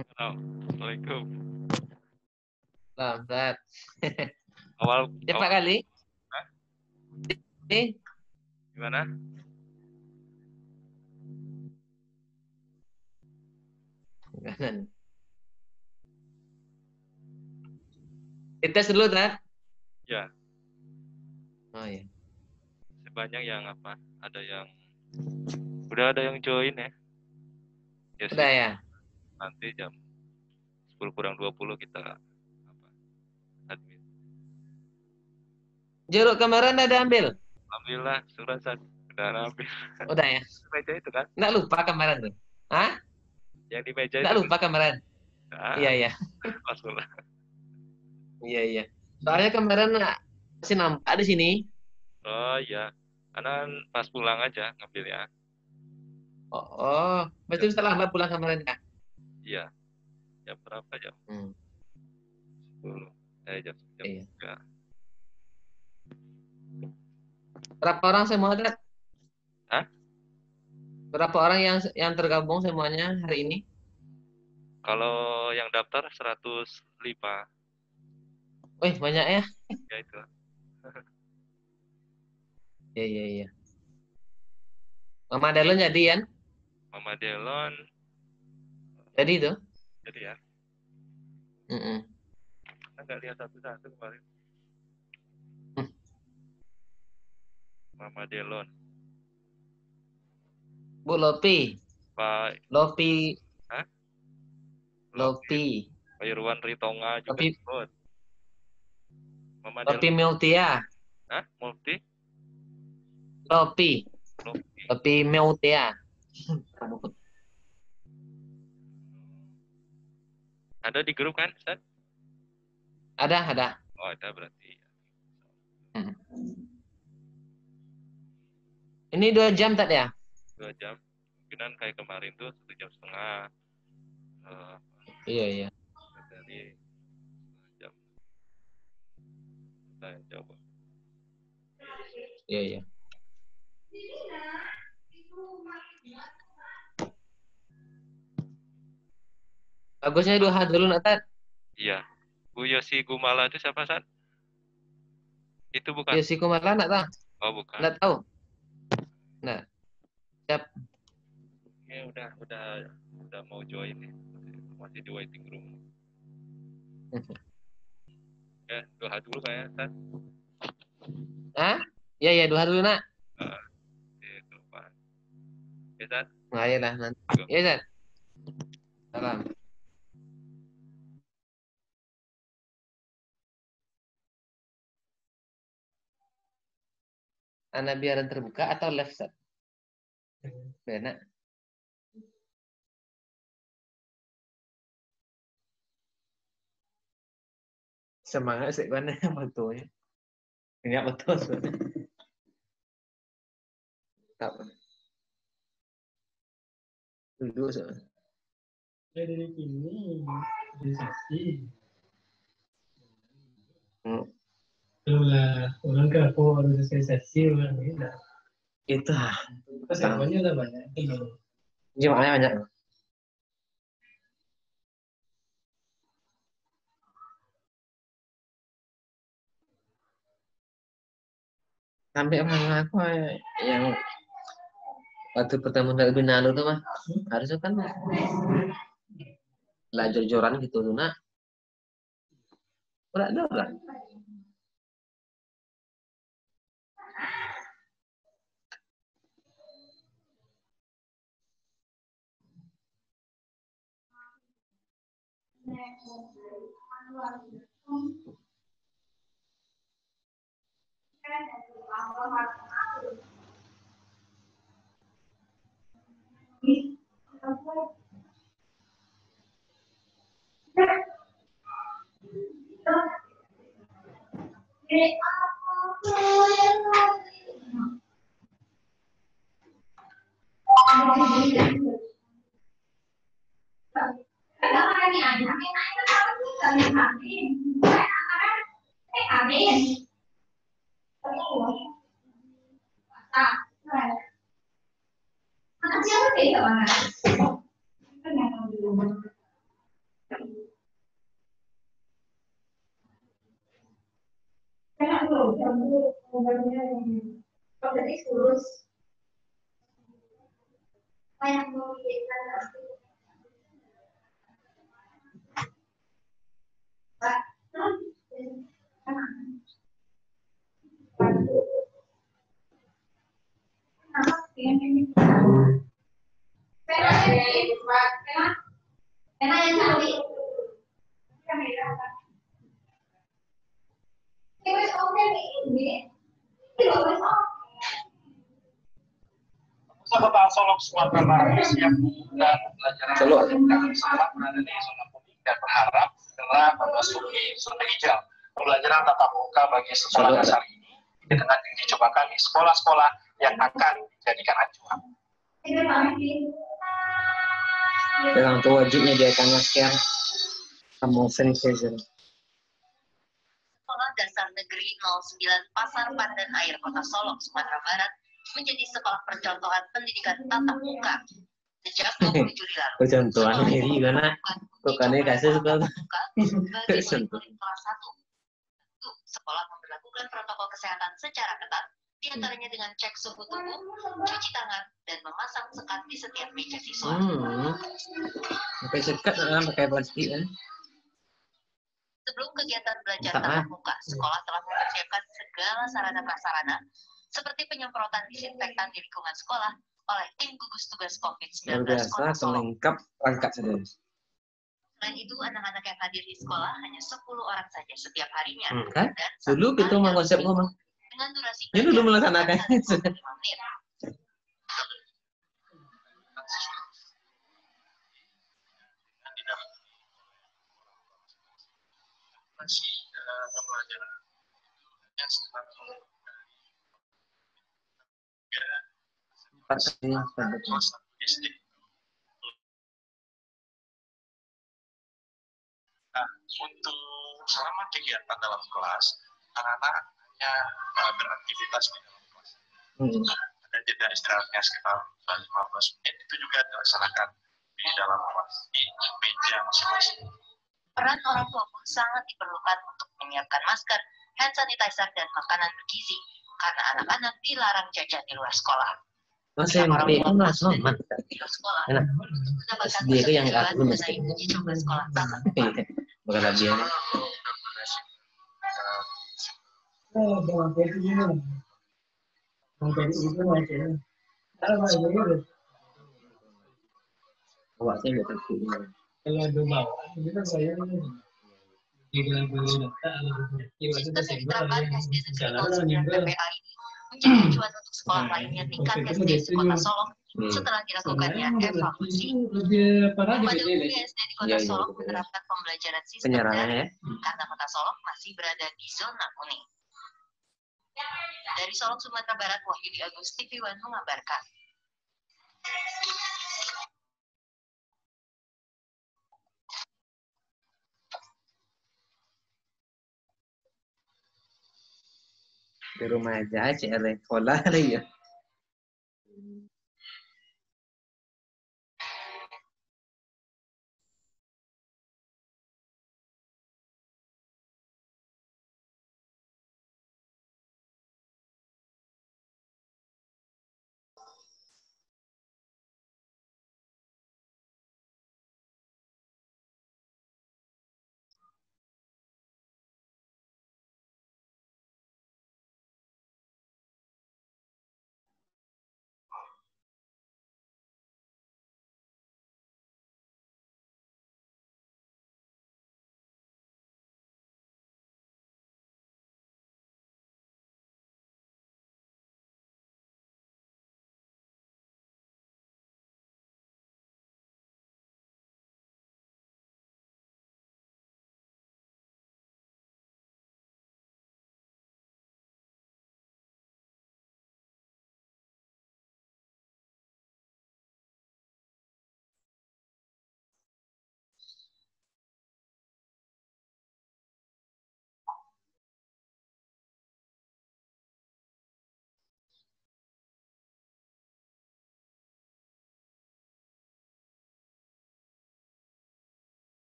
Assalamualaikum. Selamat. Awal Cepat kali. Hah? Ini Gimana? kanan. Dites dulu, Tat. Ya, Oh ya. sebanyak yang apa? Ada yang udah ada yang join ya. Ya Udah sih, ya. nanti jam 10 kurang 20 kita apa? Admin. Jeruk kemarin ada ambil. Alhamdulillah, surat saya udah ambil. Udah ya. Meja itu kan? Nggak lupa kemarin tuh. Hah? Yang di meja Nggak itu kan? lupa kemarin. Ah, Iya, iya. masuk. Iya, iya. Soalnya kemarin masih nampak di sini. Oh iya, karena kan pas pulang aja ngambil ya. Oh, oh. Berarti Jam, setelah Mbak pulang kemarin ya? iya, jam berapa jam? Hmm. 10. Jam Iya. 3. Berapa orang semua, Tat? Hah? Berapa orang yang tergabung semuanya hari ini? Kalau yang daftar 105, Wih, banyak ya. ya itu. Iya, iya, iya. Mama Delon jadi kan? Mama Delon, Jadi itu. jadi ya. Mm-mm. Kita nggak lihat satu-satu kemarin. Mama Delon, Bu Lopi. Pak, Lopi. hah? Lopi, Lopi. Pak Irwan Ritonga juga Lopi. ikut. Mama Lopi Delon, Meltia. hah? Multi, Lopi. Lopi. Lopi Meltia. Ada di grup kan, Ustaz? Ada, ada. Oh, ada berarti. Mm. Ini 2 jam tadi ya? 2 jam. Mungkinan kayak kemarin tuh 1,5 jam. Eh, Iya, iya. dari 2 jam. Kita coba. Iya, iya. Bagusnya 2 hari dulu, Natat. Iya. Bu Yosi Gumala itu siapa, Ustaz? Itu bukan? Ya, si Kumala nggak tahu. Oh, bukan. Nggak tahu. Nah, siap. Ya udah mau join nih. Masih di waiting room. Ya, doa dulu kayak Ustaz. Hah? Ya, ya, 2 hari dulu, nak. Itu Pak. Ya, Ustaz. Nah, ya lah, nanti. Ya, Zat. Salam. Anda biaran terbuka atau left, Zat? Benar. Semangat sih, mana betulnya. Enggak betul, sebenarnya. Tak apa. Dulu, soalnya. Dari ini organisasi. Lah orang ke organisasi orang beda. Itu. Pesangonnya udah banyak. Jemaahnya banyak. Sampai orang aku yang waktu pertama dari Binalu tuh mah harusnya kan lah jor-joran gitu tuh nak. Udah ada lah. Kota Solok Sumatera Barat siap membuka pembelajaran sekolah berada di zona kuning dan berharap segera memasuki zona hijau. Pembelajaran tatap muka bagi sekolah dasar ini dengan dicobakan di sekolah-sekolah yang akan dijadikan acuan. Orang tua wajib menyediakan masker sama sanitizer. Sekolah Dasar Negeri 09 Pasar Pandan Air Kota Solok, Sumatera Barat menjadi sekolah percontohan pendidikan tatap muka. Sejak 20 Juli lalu, Percontohan ini gimana? Bukannya kasih sekolah. bagi murid kelas 1. Sekolah memperlakukan protokol kesehatan secara ketat, diantaranya dengan cek suhu tubuh, cuci tangan, dan memasang sekat di setiap meja siswa. Pakai sekat pakai plastik kan? Sebelum kegiatan belajar tatap muka, sekolah telah mempersiapkan segala sarana prasarana seperti penyemprotan disinfektan di lingkungan sekolah oleh tim gugus tugas COVID-19 Kota Solok. Lengkap perangkat saja. Selain itu, anak-anak yang hadir di sekolah hanya 10 orang saja setiap harinya. Kan? Dan Dulu itu mah konsep ngomong. dengan durasi Ya dulu melaksanakan. 45 menit. Masih pembelajaran yang sekitar 4 hari kelas 1 SD. Nah, untuk selama kegiatan dalam kelas, anak-anak hanya beraktivitas di dalam kelas. Ada jeda istirahatnya sekitar 15 menit, itu juga dilaksanakan di dalam kelas, di meja masing-masing. Peran orang tua pun sangat diperlukan untuk menyiapkan masker, hand sanitizer, dan makanan bergizi, karena anak-anak dilarang jajan di luar sekolah. SMP itu langsung aman. Di luar sekolah, Enak. mendapatkan Dia itu yang petunjuk aku mesti. mengenai uji coba sekolah tatap muka. Bukan lebih ya. Awak saya nggak tahu. Kalau ada bawah, itu kan saya dengan data Sistem yang diterapkan SD Negeri 09 PPA ini menjadi acuan untuk sekolah lainnya tingkat SD Kota Solok setelah dilakukannya evaluasi. Pada umumnya SD di Kota Solok menerapkan pembelajaran sistem daring karena Kota Solok masih berada di zona kuning. Dari Solok, Sumatera Barat, Wahyudi Agus, TV One mengabarkan. Di rumah aja CR sekolah lagi ya.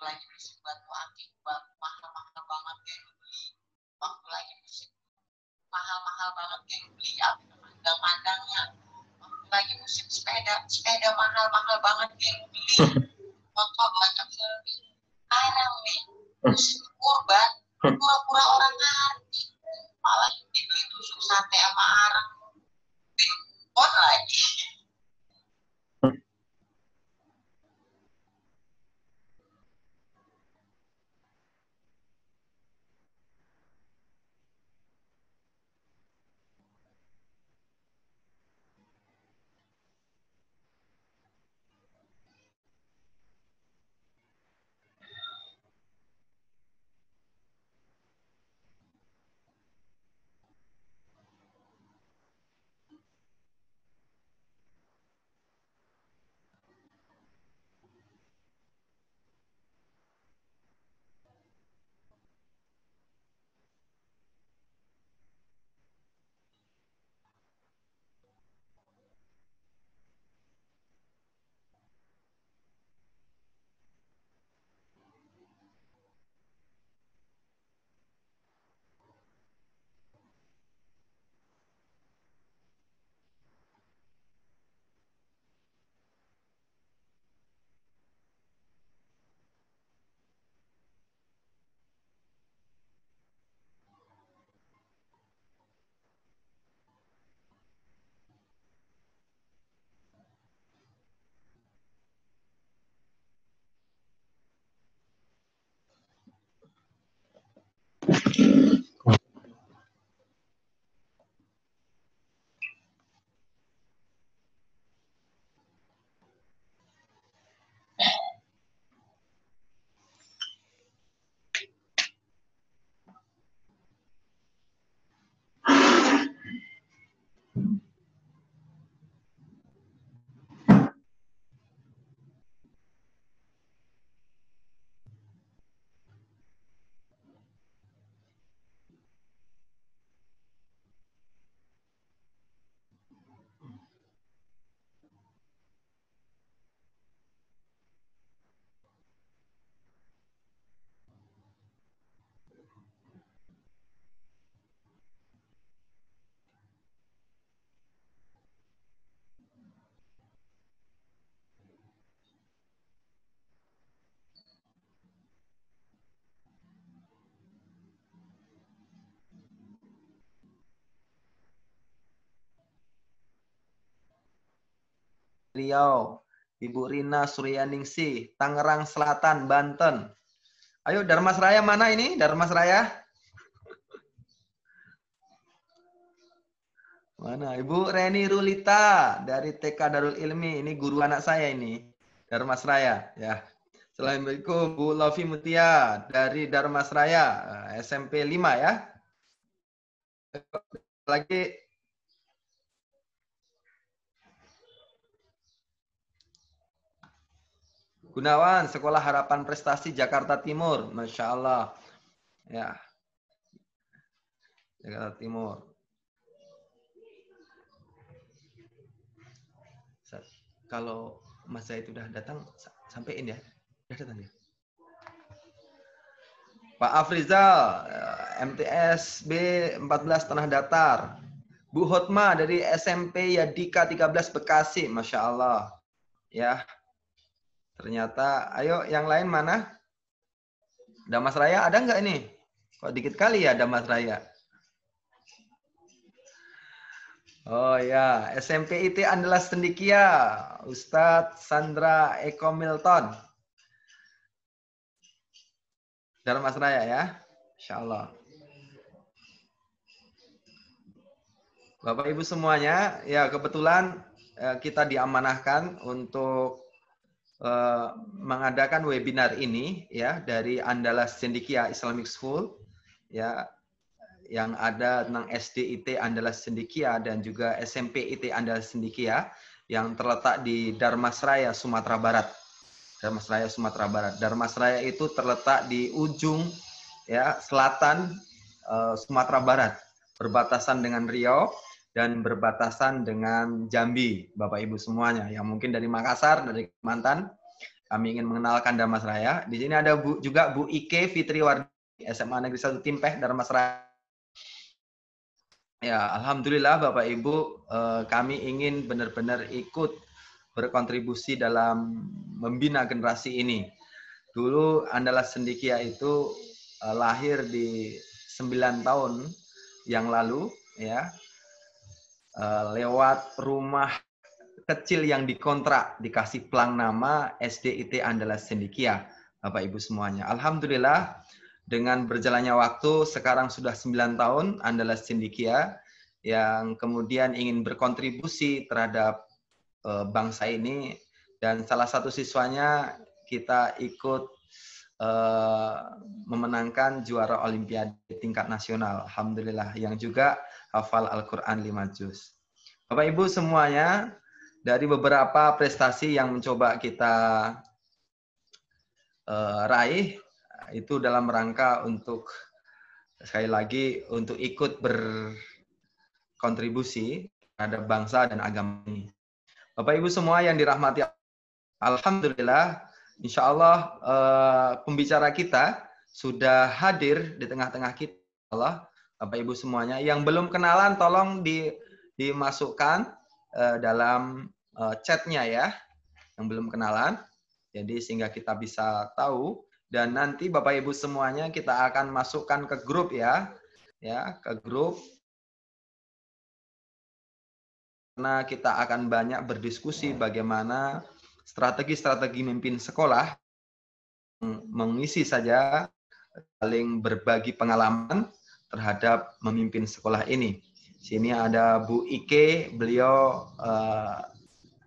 lagi musim batu akik mahal-mahal banget kayak beli, waktu lagi musim mahal-mahal banget kayak beli apa mandang-mandangnya, waktu lagi musim sepeda mahal-mahal banget kayak beli, motor banyak beli. Sekarang nih musim kurban pura-pura orang ngerti malah dibeli tusuk sate sama arang on lagi. Riau, Ibu Rina Suryaningsih, Tangerang Selatan, Banten. Ayo Dharmasraya mana ini? Dharmasraya? Mana? Ibu Reni Rulita dari TK Darul Ilmi. Ini guru anak saya ini. Dharmasraya. Ya. Assalamualaikum Bu Lofi Mutia dari Dharmasraya, SMP 5 ya. Lagi Gunawan, Sekolah Harapan Prestasi Jakarta Timur, Masya Allah. Ya, Jakarta Timur. Kalau Mas Zaid udah datang, sampein ya. Udah datang ya. Pak Afrizal, MTS B14 Tanah Datar. Bu Hotma dari SMP Yadika 13 Bekasi, Masya Allah. Ya. Ternyata, ayo yang lain mana? Dharmasraya ada nggak ini? Kok dikit kali ya Dharmasraya? Oh ya, SMP IT Andalas Cendekia, Ustadz Sandra Eko Milton. Dharmasraya ya, Insya Allah. Bapak Ibu semuanya, ya kebetulan kita diamanahkan untuk mengadakan webinar ini ya dari Andalas Cendekia Islamic School ya yang ada tentang SD IT Andalas Cendekia dan juga SMP IT Andalas Cendekia yang terletak di Dharmasraya Sumatera Barat. Dharmasraya Sumatera Barat. Dharmasraya itu terletak di ujung ya selatan Sumatera Barat, berbatasan dengan Riau dan berbatasan dengan Jambi, Bapak Ibu semuanya yang mungkin dari Makassar, dari Kalimantan, kami ingin mengenalkan Dharmasraya. Di sini ada juga Bu Ike Fitriwardi, SMA Negeri 1 Timpeh, Dharmasraya. Ya, alhamdulillah Bapak Ibu, kami ingin benar-benar ikut berkontribusi dalam membina generasi ini. Dulu Andalas Cendekia itu lahir di 9 tahun yang lalu, ya, lewat rumah kecil yang dikontrak, dikasih pelang nama SDIT Andalas Cendekia, Bapak Ibu semuanya. Alhamdulillah, dengan berjalannya waktu, sekarang sudah 9 tahun Andalas Cendekia yang kemudian ingin berkontribusi terhadap bangsa ini, dan salah satu siswanya kita ikut memenangkan juara Olimpiade tingkat nasional, alhamdulillah, yang juga hafal Al-Quran 5 juz. Bapak Ibu semuanya, dari beberapa prestasi yang mencoba kita raih, itu dalam rangka untuk, sekali lagi, untuk ikut berkontribusi terhadap bangsa dan agama ini. Bapak Ibu semua yang dirahmati, alhamdulillah, insya Allah pembicara kita sudah hadir di tengah-tengah kita. Allah, Bapak Ibu semuanya, yang belum kenalan tolong dimasukkan dalam chatnya ya, yang belum kenalan, jadi sehingga kita bisa tahu, dan nanti Bapak Ibu semuanya kita akan masukkan ke grup ya, ke grup, karena kita akan banyak berdiskusi bagaimana strategi-strategi memimpin sekolah, mengisi saja, saling berbagi pengalaman terhadap memimpin sekolah ini. Sini ada Bu Ike, beliau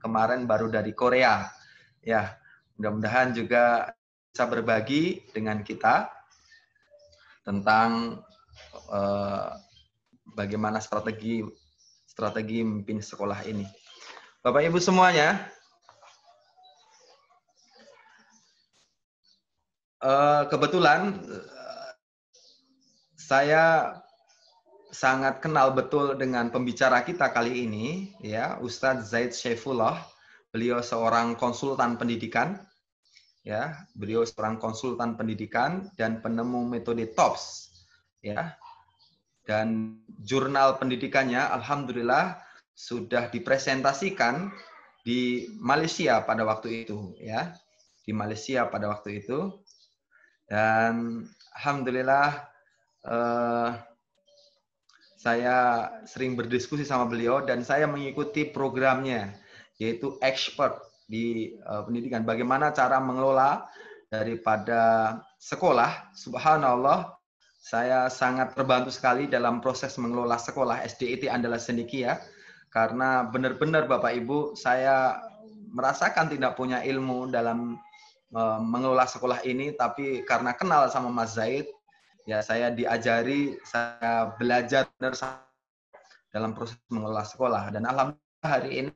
kemarin baru dari Korea, ya. Mudah-mudahan juga bisa berbagi dengan kita tentang bagaimana strategi memimpin sekolah ini. Bapak Ibu semuanya, kebetulan saya sangat kenal betul dengan pembicara kita kali ini, ya, Ustadz Zaid Syaifullah. Beliau seorang konsultan pendidikan, ya, beliau seorang konsultan pendidikan dan penemu metode TOPS, ya, dan jurnal pendidikannya, alhamdulillah, sudah dipresentasikan di Malaysia pada waktu itu, ya, di Malaysia pada waktu itu, dan alhamdulillah saya sering berdiskusi sama beliau dan saya mengikuti programnya, yaitu expert di pendidikan. Bagaimana cara mengelola daripada sekolah. Subhanallah, saya sangat terbantu sekali dalam proses mengelola sekolah SDIT Andalas Cendekia, karena benar-benar Bapak Ibu, saya merasakan tidak punya ilmu dalam mengelola sekolah ini, tapi karena kenal sama Mas Zaid, ya saya diajari, saya belajar dalam proses mengelola sekolah. Dan alhamdulillah hari ini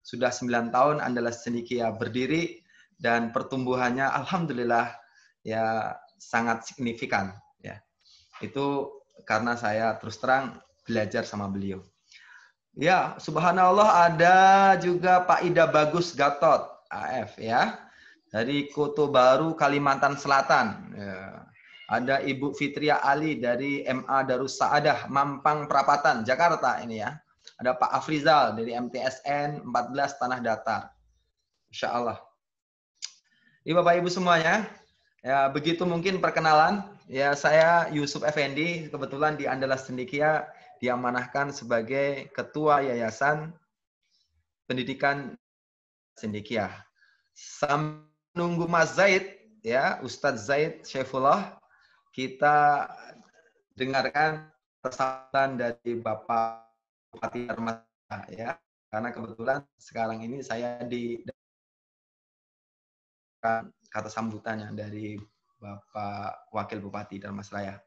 sudah 9 tahun Andalas Cendekia berdiri dan pertumbuhannya alhamdulillah ya sangat signifikan, ya. Itu karena saya terus terang belajar sama beliau. Ya, subhanallah, ada juga Pak Ida Bagus Gatot AF, ya, dari Kota Baru, Kalimantan Selatan. Ya. Ada Ibu Fitria Ali dari MA Darus Saadah, Mampang Perapatan, Jakarta ini ya. Ada Pak Afrizal dari MTSN 14 Tanah Datar. Insya Allah. Ini Bapak Ibu semuanya, ya begitu mungkin perkenalan. Ya, saya Yusuf Effendi, kebetulan di Andalas Cendekia diamanahkan sebagai Ketua Yayasan Pendidikan Cendekia. Sambil menunggu Mas Zaid, ya, Ustadz Zaid Syaifullah, kita dengarkan pesan dari Bapak Bupati Dharmasraya, ya, karena kebetulan sekarang ini saya di kata sambutannya dari Bapak Wakil Bupati Dharmasraya.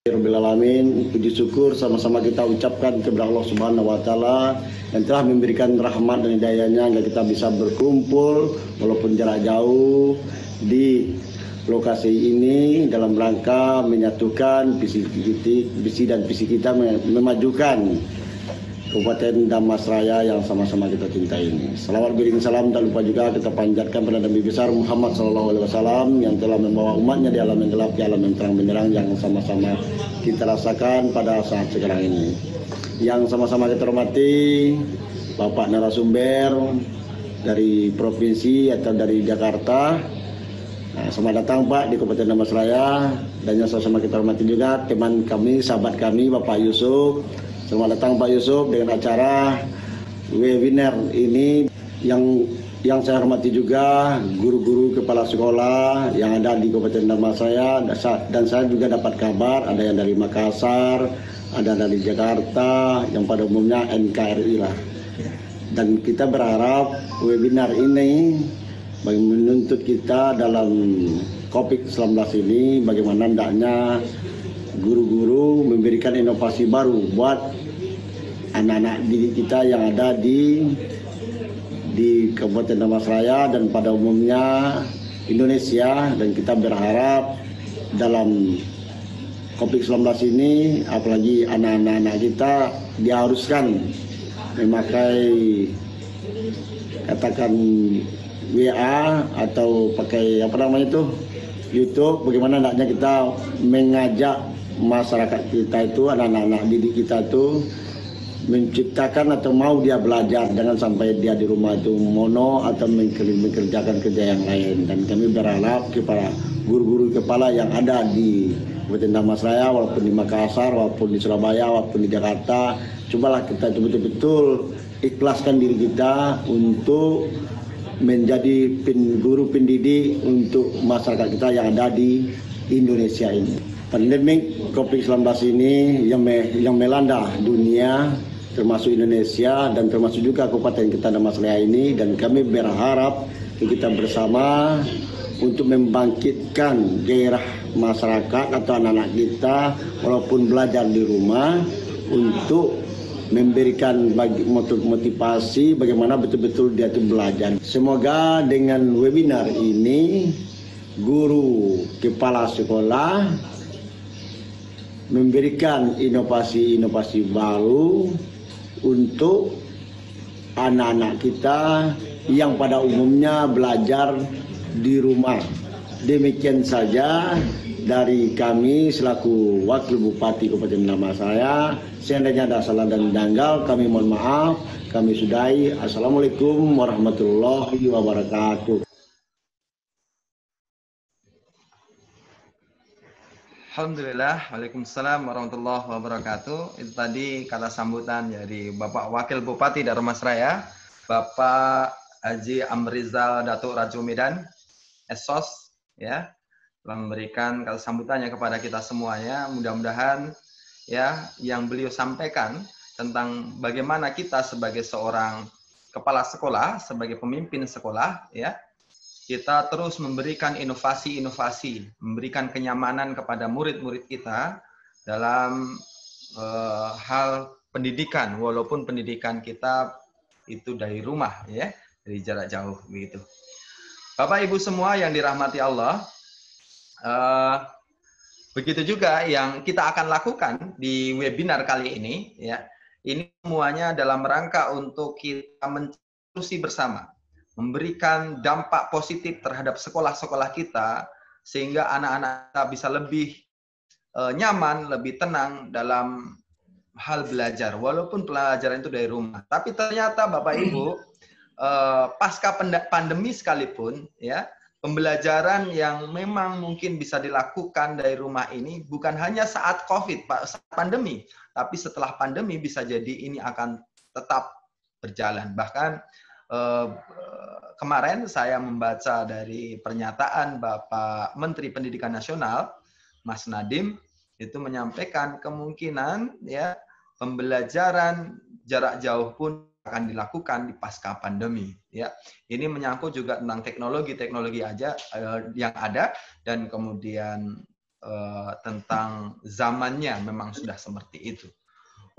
Rabbil alamin, puji syukur sama-sama kita ucapkan kepada Allah Subhanahu wa taala yang telah memberikan rahmat dan hidayahnya agar kita bisa berkumpul walaupun jarak jauh di lokasi ini dalam rangka menyatukan visi dan visi kita memajukan Kabupaten Dharmasraya yang sama-sama kita cintai ini. Salawat beriring salam tak lupa juga kita panjatkan pada Nabi besar Muhammad SAW yang telah membawa umatnya di alam yang gelap, di alam yang terang benderang yang sama-sama kita rasakan pada saat sekarang ini. Yang sama-sama kita hormati Bapak narasumber dari provinsi atau dari Jakarta. Nah, selamat datang Pak di Kabupaten Dharmasraya, dan yang sama-sama kita hormati juga teman kami, sahabat kami Bapak Yusuf. Selamat datang Pak Yusuf dengan acara webinar ini yang saya hormati juga guru-guru kepala sekolah yang ada di Kabupaten Dharmasraya, dan saya juga dapat kabar ada yang dari Makassar, ada dari Jakarta, yang pada umumnya NKRI lah. Dan kita berharap webinar ini bagi menuntut kita dalam COVID-19 ini bagaimana hendaknya guru-guru memberikan inovasi baru buat anak-anak didik kita yang ada di Kabupaten Dharmasraya dan pada umumnya Indonesia. Dan kita berharap dalam COVID-19 ini apalagi anak-anak kita diharuskan memakai katakan WA atau pakai YouTube, bagaimana hendaknya kita mengajak masyarakat kita itu, anak-anak didik kita itu menciptakan atau mau dia belajar, jangan sampai dia di rumah itu mono atau mengerjakan kerja yang lain. Dan kami berharap kepada guru-guru kepala yang ada di Kabupaten Dharmasraya, walaupun di Makassar, walaupun di Surabaya, walaupun di Jakarta, cobalah kita betul-betul ikhlaskan diri kita untuk menjadi guru pendidik untuk masyarakat kita yang ada di Indonesia ini. Pandemik COVID-19 ini yang melanda dunia, termasuk Indonesia dan termasuk juga Kabupaten kita Dharmasraya ini, dan kami berharap kita bersama untuk membangkitkan gairah masyarakat atau anak-anak kita walaupun belajar di rumah, untuk memberikan motivasi bagaimana betul-betul dia itu belajar. Semoga dengan webinar ini guru kepala sekolah memberikan inovasi-inovasi baru untuk anak-anak kita yang pada umumnya belajar di rumah. Demikian saja dari kami selaku Wakil Bupati Kabupaten Dharmasraya. Seandainya ada salah dan janggal, kami mohon maaf. Kami sudahi. Assalamualaikum warahmatullahi wabarakatuh. Alhamdulillah, waalaikumsalam warahmatullahi wabarakatuh. Itu tadi kata sambutan dari Bapak Wakil Bupati Dharmasraya, Bapak Haji Amrizal Datuk Raju Medan, Esos, ya, telah memberikan kata sambutannya kepada kita semuanya. Mudah-mudahan ya yang beliau sampaikan tentang bagaimana kita sebagai seorang kepala sekolah, sebagai pemimpin sekolah, ya, kita terus memberikan inovasi-inovasi, memberikan kenyamanan kepada murid-murid kita dalam hal pendidikan, walaupun pendidikan kita itu dari rumah, ya, dari jarak jauh, begitu. Bapak Ibu semua yang dirahmati Allah, begitu juga yang kita akan lakukan di webinar kali ini, ya. Ini semuanya dalam rangka untuk kita mencari bersama, memberikan dampak positif terhadap sekolah-sekolah kita, sehingga anak-anak kita bisa lebih nyaman, lebih tenang dalam hal belajar, walaupun pelajaran itu dari rumah. Tapi ternyata Bapak Ibu, pasca pandemi sekalipun, ya, pembelajaran yang memang mungkin bisa dilakukan dari rumah ini bukan hanya saat COVID, saat pandemi, tapi setelah pandemi bisa jadi ini akan tetap berjalan. Bahkan kemarin saya membaca dari pernyataan Bapak Menteri Pendidikan Nasional, Mas Nadiem, itu menyampaikan kemungkinan ya pembelajaran jarak jauh pun akan dilakukan di pasca pandemi. Ya, ini menyangkut juga tentang teknologi aja yang ada, dan kemudian tentang zamannya memang sudah seperti itu.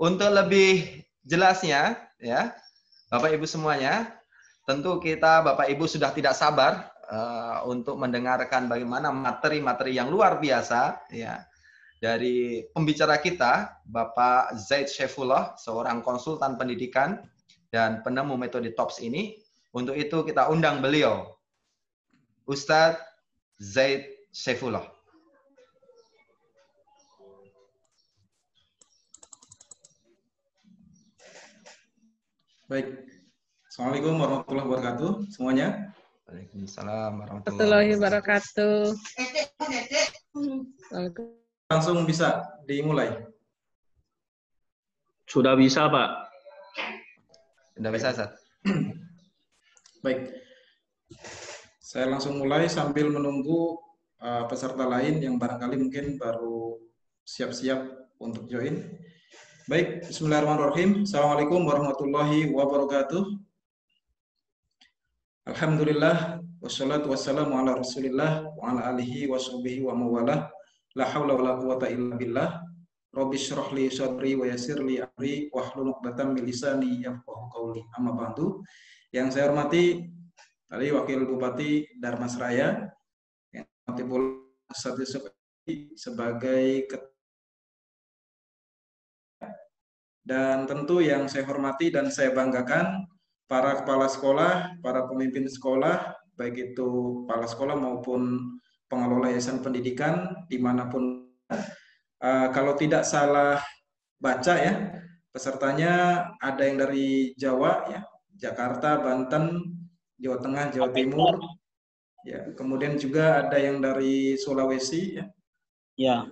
Untuk lebih jelasnya, ya, Bapak Ibu semuanya, tentu kita Bapak Ibu sudah tidak sabar untuk mendengarkan bagaimana materi-materi yang luar biasa, ya, dari pembicara kita, Bapak Zaid Syaifullah, seorang konsultan pendidikan dan penemu metode TOPS ini. Untuk itu kita undang beliau, Ustadz Zaid Syaifullah. Baik. Assalamualaikum warahmatullahi wabarakatuh semuanya. Waalaikumsalam warahmatullahi wabarakatuh. Langsung bisa dimulai. Sudah bisa, Pak. Sudah bisa, Ustaz. Baik. Saya langsung mulai sambil menunggu peserta lain yang barangkali mungkin baru siap-siap untuk join. Baik, bismillahirrahmanirrahim. Assalamualaikum warahmatullahi wabarakatuh. Alhamdulillah, wassalatu wassalamu ala rasulillah, wa ala alihi wa sahbihi wa mawalah. La hawla wa la quwata illa billah. Rabbi syrah li sadri wa yassir li amri wahlul 'uqdatam min lisani yafqahu qawli. Amma ba'du. Yang saya hormati tadi Wakil Bupati Darmasraya, yang hormati pula Ustaz Yusuf sebagai dan tentu yang saya hormati dan saya banggakan para kepala sekolah, para pemimpin sekolah, baik itu kepala sekolah maupun pengelola yayasan pendidikan dimanapun. Kalau tidak salah baca ya, pesertanya ada yang dari Jawa ya, Jakarta, Banten, Jawa Tengah, Jawa Timur, ya, kemudian juga ada yang dari Sulawesi ya,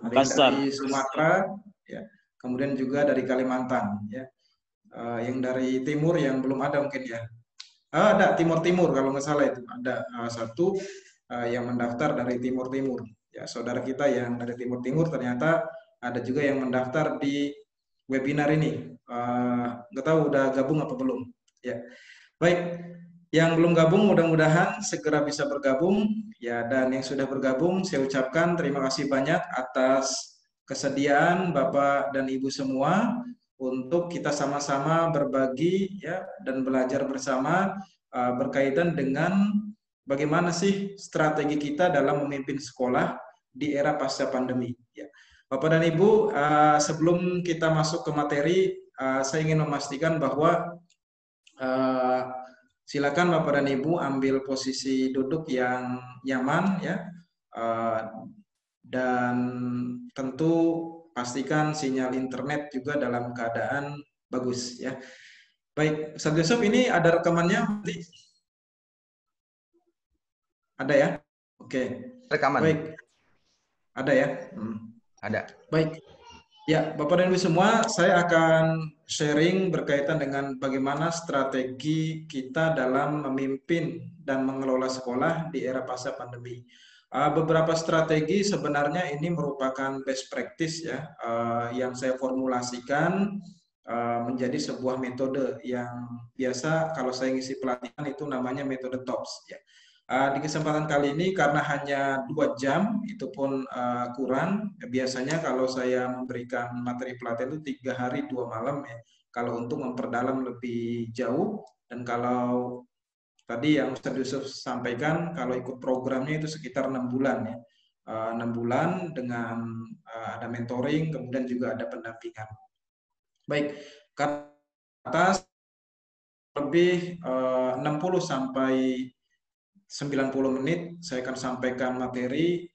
ada yang dari Sumatera ya, kemudian juga dari Kalimantan ya. Yang dari timur yang belum ada mungkin ya. Ada timur-timur kalau nggak salah itu. Ada satu yang mendaftar dari timur-timur. Ya, saudara kita yang dari timur-timur ternyata ada juga yang mendaftar di webinar ini. Nggak tahu udah gabung apa belum. Ya. Baik, yang belum gabung mudah-mudahan segera bisa bergabung. Ya, dan yang sudah bergabung saya ucapkan terima kasih banyak atas kesediaan Bapak dan Ibu semua untuk kita sama-sama berbagi ya dan belajar bersama berkaitan dengan bagaimana sih strategi kita dalam memimpin sekolah di era pasca pandemi. Ya. Bapak dan Ibu, sebelum kita masuk ke materi, saya ingin memastikan bahwa silakan Bapak dan Ibu ambil posisi duduk yang nyaman ya. Dan tentu pastikan sinyal internet juga dalam keadaan bagus ya. Baik, Ustaz Yusuf, ini ada rekamannya? Ada ya? Oke. Rekaman. Baik. Ada ya? Ada. Baik. Ya, Bapak dan Ibu semua, saya akan sharing berkaitan dengan bagaimana strategi kita dalam memimpin dan mengelola sekolah di era pasca pandemi. Beberapa strategi sebenarnya ini merupakan best practice ya, yang saya formulasikan menjadi sebuah metode yang biasa kalau saya ngisi pelatihan itu namanya metode TOPS ya. Di kesempatan kali ini karena hanya 2 jam itu pun kurang, biasanya kalau saya memberikan materi pelatihan itu 3 hari 2 malam ya, kalau untuk memperdalam lebih jauh. Dan kalau tadi yang Ustaz Yusuf sampaikan, kalau ikut programnya itu sekitar 6 bulan ya. 6 bulan dengan ada mentoring, kemudian juga ada pendampingan. Baik, ke atas lebih 60 sampai 90 menit saya akan sampaikan materi.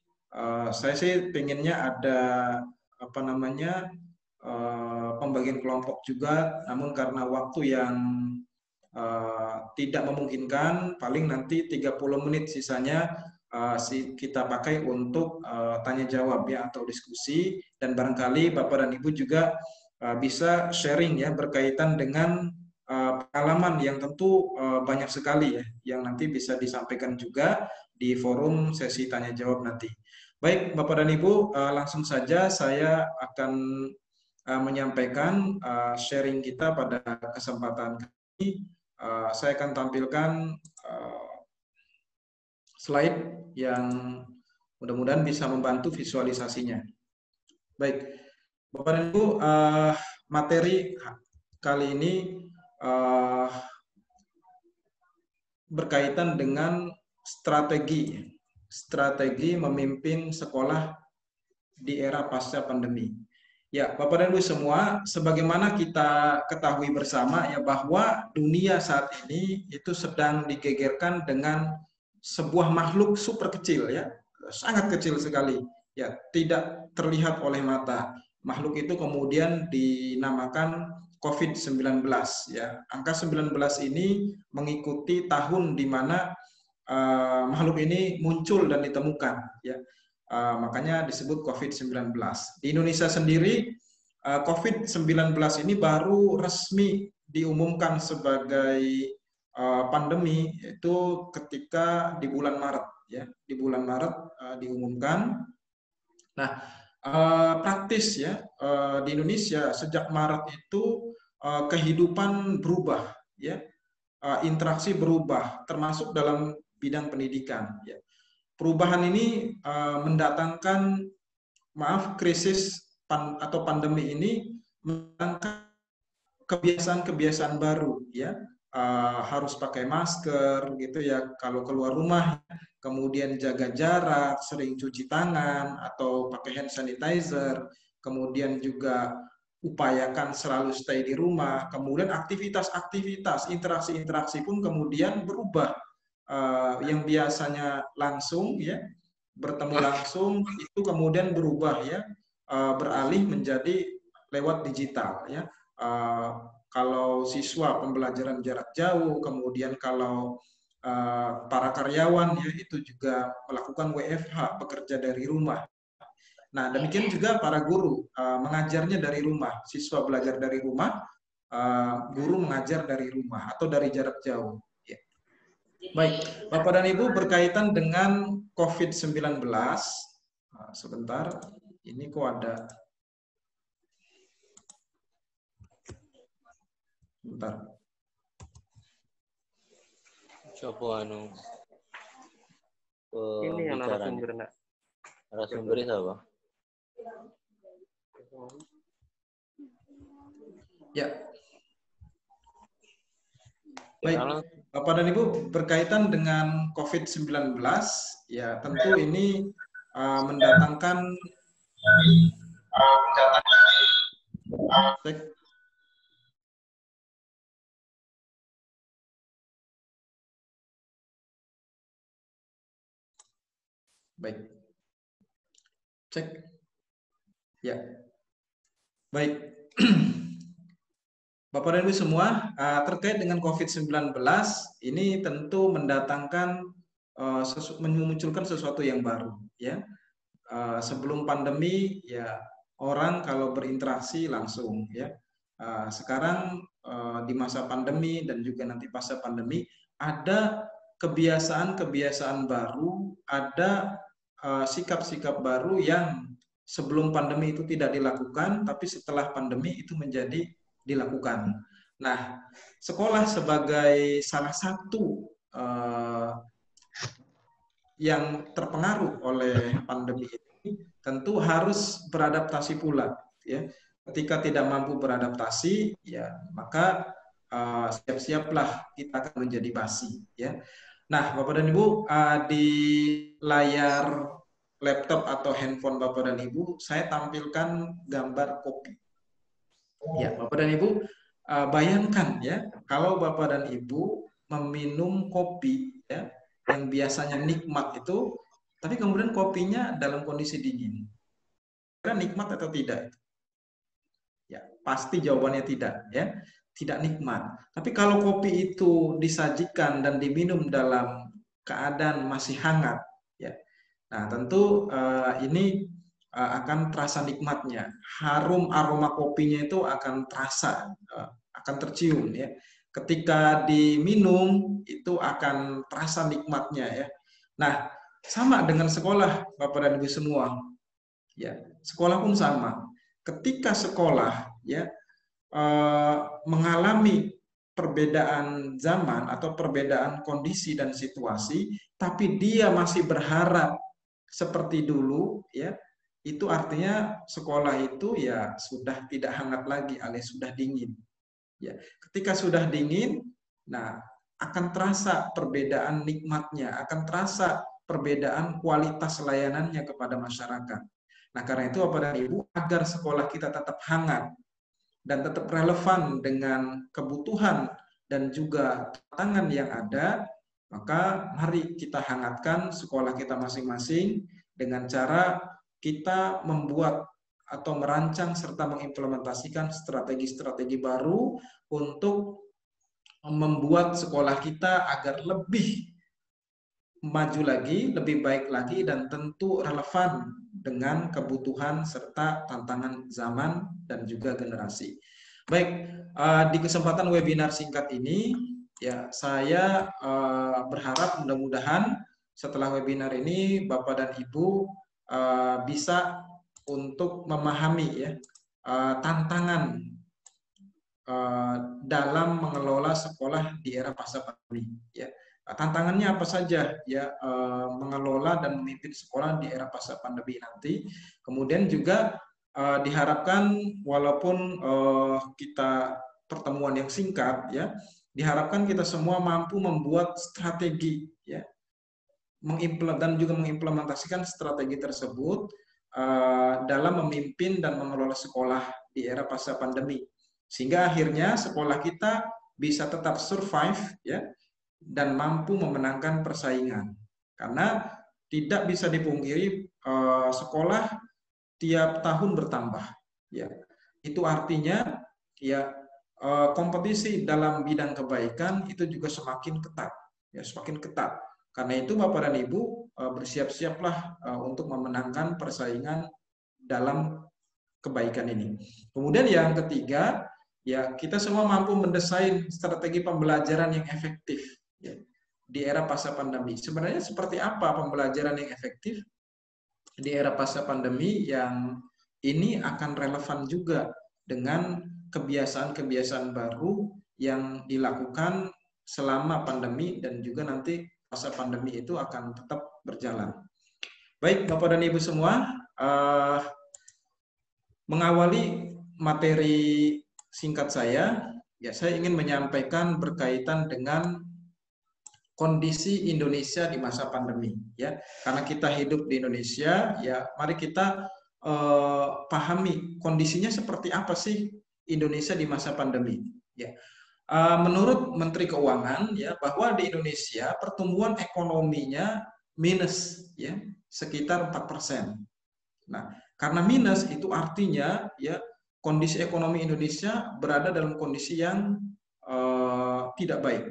Saya sih pengennya ada apa namanya pembagian kelompok juga, namun karena waktu yang tidak memungkinkan, paling nanti 30 menit sisanya kita pakai untuk tanya jawab ya atau diskusi, dan barangkali Bapak dan Ibu juga bisa sharing ya berkaitan dengan pengalaman yang tentu banyak sekali ya yang nanti bisa disampaikan juga di forum sesi tanya jawab nanti. Baik Bapak dan Ibu, langsung saja saya akan menyampaikan sharing kita pada kesempatan kali. Saya akan tampilkan slide yang Mudah-mudahan bisa membantu visualisasinya. Baik, Bapak dan Ibu, materi kali ini berkaitan dengan strategi memimpin sekolah di era pasca pandemi. Ya, Bapak dan Ibu semua, sebagaimana kita ketahui bersama ya bahwa dunia saat ini itu sedang digegerkan dengan sebuah makhluk super kecil ya, sangat kecil sekali ya, tidak terlihat oleh mata. Makhluk itu kemudian dinamakan COVID-19 ya. Angka 19 ini mengikuti tahun di mana makhluk ini muncul dan ditemukan ya. Makanya disebut COVID-19. Di Indonesia sendiri, COVID-19 ini baru resmi diumumkan sebagai pandemi itu ketika di bulan Maret ya. Di bulan Maret diumumkan. Nah, praktis ya di Indonesia sejak Maret itu kehidupan berubah ya. Interaksi berubah termasuk dalam bidang pendidikan ya. Perubahan ini mendatangkan krisis atau pandemi ini mendatangkan kebiasaan-kebiasan baru ya. Harus pakai masker gitu ya kalau keluar rumah, kemudian jaga jarak, sering cuci tangan atau pakai hand sanitizer, kemudian juga upayakan selalu stay di rumah, kemudian aktivitas-aktivitas, interaksi-interaksi pun kemudian berubah. Yang biasanya langsung ya, bertemu langsung itu kemudian berubah ya, beralih menjadi lewat digital ya. Kalau siswa pembelajaran jarak jauh, kemudian kalau para karyawan ya itu juga melakukan WFH, bekerja dari rumah. Nah, demikian juga para guru mengajarnya dari rumah, siswa belajar dari rumah, guru mengajar dari rumah atau dari jarak jauh. Ya. Baik, Bapak dan Ibu, berkaitan dengan COVID-19, sebentar, ini kok ada, sebentar. Coba ini yang narasumber nak. Narasumber siapa? Ya. Baik, Bapak dan Ibu, berkaitan dengan COVID-19, ya tentu ini mendatangkan baik. Cek. Ya. Baik. Bapak dan Ibu semua, terkait dengan COVID-19 ini tentu mendatangkan memunculkan sesuatu yang baru ya. Sebelum pandemi ya orang kalau berinteraksi langsung ya. Sekarang di masa pandemi dan juga nanti pasca pandemi ada kebiasaan-kebiasaan baru, ada sikap-sikap baru yang sebelum pandemi itu tidak dilakukan, tapi setelah pandemi itu menjadi dilakukan. Nah, sekolah sebagai salah satu yang terpengaruh oleh pandemi ini tentu harus beradaptasi pula. Ya, ketika tidak mampu beradaptasi, ya maka siap-siaplah kita akan menjadi basi. Ya, nah Bapak dan Ibu di layar laptop atau handphone Bapak dan Ibu saya tampilkan gambar kopi. Ya, Bapak dan Ibu, bayangkan ya, kalau Bapak dan Ibu meminum kopi ya, yang biasanya nikmat itu, tapi kemudian kopinya dalam kondisi dingin. Kira nikmat atau tidak? Ya, pasti jawabannya tidak ya, tidak nikmat. Tapi kalau kopi itu disajikan dan diminum dalam keadaan masih hangat, ya, nah tentu ini akan terasa nikmatnya, harum aroma kopinya itu akan terasa, akan tercium ya. Ketika diminum itu akan terasa nikmatnya ya. Nah, sama dengan sekolah Bapak dan Ibu semua. Ya, sekolah pun sama. Ketika sekolah ya mengalami perbedaan zaman atau perbedaan kondisi dan situasi, tapi dia masih berharap seperti dulu, ya, itu artinya sekolah itu ya sudah tidak hangat lagi, alias sudah dingin. Ya, ketika sudah dingin, nah akan terasa perbedaan nikmatnya, akan terasa perbedaan kualitas layanannya kepada masyarakat. Nah, karena itu Bapak dan Ibu, agar sekolah kita tetap hangat dan tetap relevan dengan kebutuhan dan juga tantangan yang ada, maka mari kita hangatkan sekolah kita masing-masing dengan cara kita membuat atau merancang serta mengimplementasikan strategi-strategi baru untuk membuat sekolah kita agar lebih maju lagi, lebih baik lagi, dan tentu relevan dengan kebutuhan serta tantangan zaman dan juga generasi. Baik, di kesempatan webinar singkat ini, ya saya berharap mudah-mudahan setelah webinar ini Bapak dan Ibu bisa untuk memahami ya tantangan dalam mengelola sekolah di era pasca pandemi. Ya, tantangannya apa saja ya mengelola dan memimpin sekolah di era pasca pandemi nanti. Kemudian juga diharapkan walaupun kita pertemuan yang singkat ya, diharapkan kita semua mampu membuat strategi ya, dan juga mengimplementasikan strategi tersebut dalam memimpin dan mengelola sekolah di era pasca pandemi, sehingga akhirnya sekolah kita bisa tetap survive ya dan mampu memenangkan persaingan. Karena tidak bisa dipungkiri sekolah tiap tahun bertambah ya. Itu artinya ya kompetisi dalam bidang kebaikan itu juga semakin ketat ya, semakin ketat. Karena itu Bapak dan Ibu bersiap-siaplah untuk memenangkan persaingan dalam kebaikan ini. Kemudian yang ketiga, ya kita semua mampu mendesain strategi pembelajaran yang efektif ya, di era pasca pandemi. Sebenarnya seperti apa pembelajaran yang efektif di era pasca pandemi yang ini akan relevan juga dengan kebiasaan-kebiasaan baru yang dilakukan selama pandemi dan juga nanti pasca pandemi itu akan tetap berjalan. Baik Bapak dan Ibu semua, mengawali materi singkat saya, ya saya ingin menyampaikan berkaitan dengan kondisi Indonesia di masa pandemi, ya. Karena kita hidup di Indonesia, ya mari kita pahami kondisinya seperti apa sih Indonesia di masa pandemi, ya. Menurut Menteri Keuangan, ya bahwa di Indonesia pertumbuhan ekonominya minus, ya sekitar 4%. Nah, karena minus itu artinya, ya kondisi ekonomi Indonesia berada dalam kondisi yang tidak baik.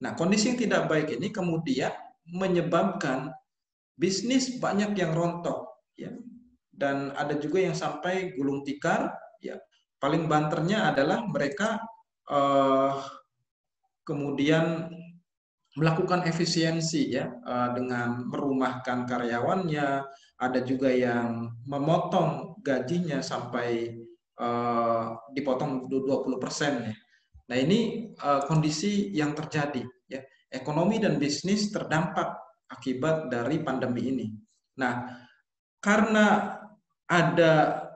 Nah, kondisi yang tidak baik ini kemudian menyebabkan bisnis banyak yang rontok, ya, dan ada juga yang sampai gulung tikar. Ya, paling banternya adalah mereka kemudian melakukan efisiensi, ya, dengan merumahkan karyawannya. Ada juga yang memotong gajinya sampai dipotong 20%. Ya. Nah, ini kondisi yang terjadi, ya. Ekonomi dan bisnis terdampak akibat dari pandemi ini. Nah, karena ada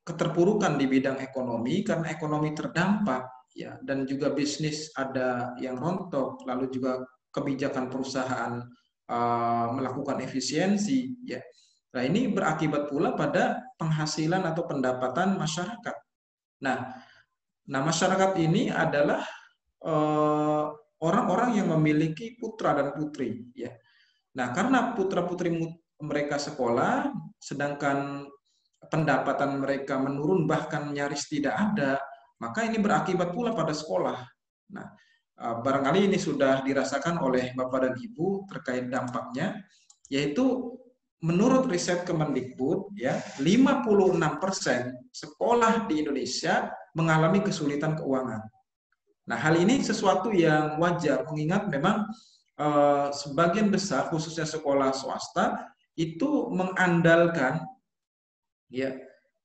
keterpurukan di bidang ekonomi, karena ekonomi terdampak, ya, dan juga bisnis ada yang rontok, lalu juga kebijakan perusahaan melakukan efisiensi, ya. Nah, ini berakibat pula pada penghasilan atau pendapatan masyarakat. Nah, masyarakat ini adalah orang-orang yang memiliki putra dan putri, ya. Nah, karena putra-putri mereka sekolah, sedangkan pendapatan mereka menurun bahkan nyaris tidak ada, maka ini berakibat pula pada sekolah. Nah, barangkali ini sudah dirasakan oleh Bapak dan Ibu terkait dampaknya, yaitu menurut riset Kemendikbud, ya 56% sekolah di Indonesia mengalami kesulitan keuangan. Nah, hal ini sesuatu yang wajar, mengingat memang sebagian besar, khususnya sekolah swasta, itu mengandalkan, ya,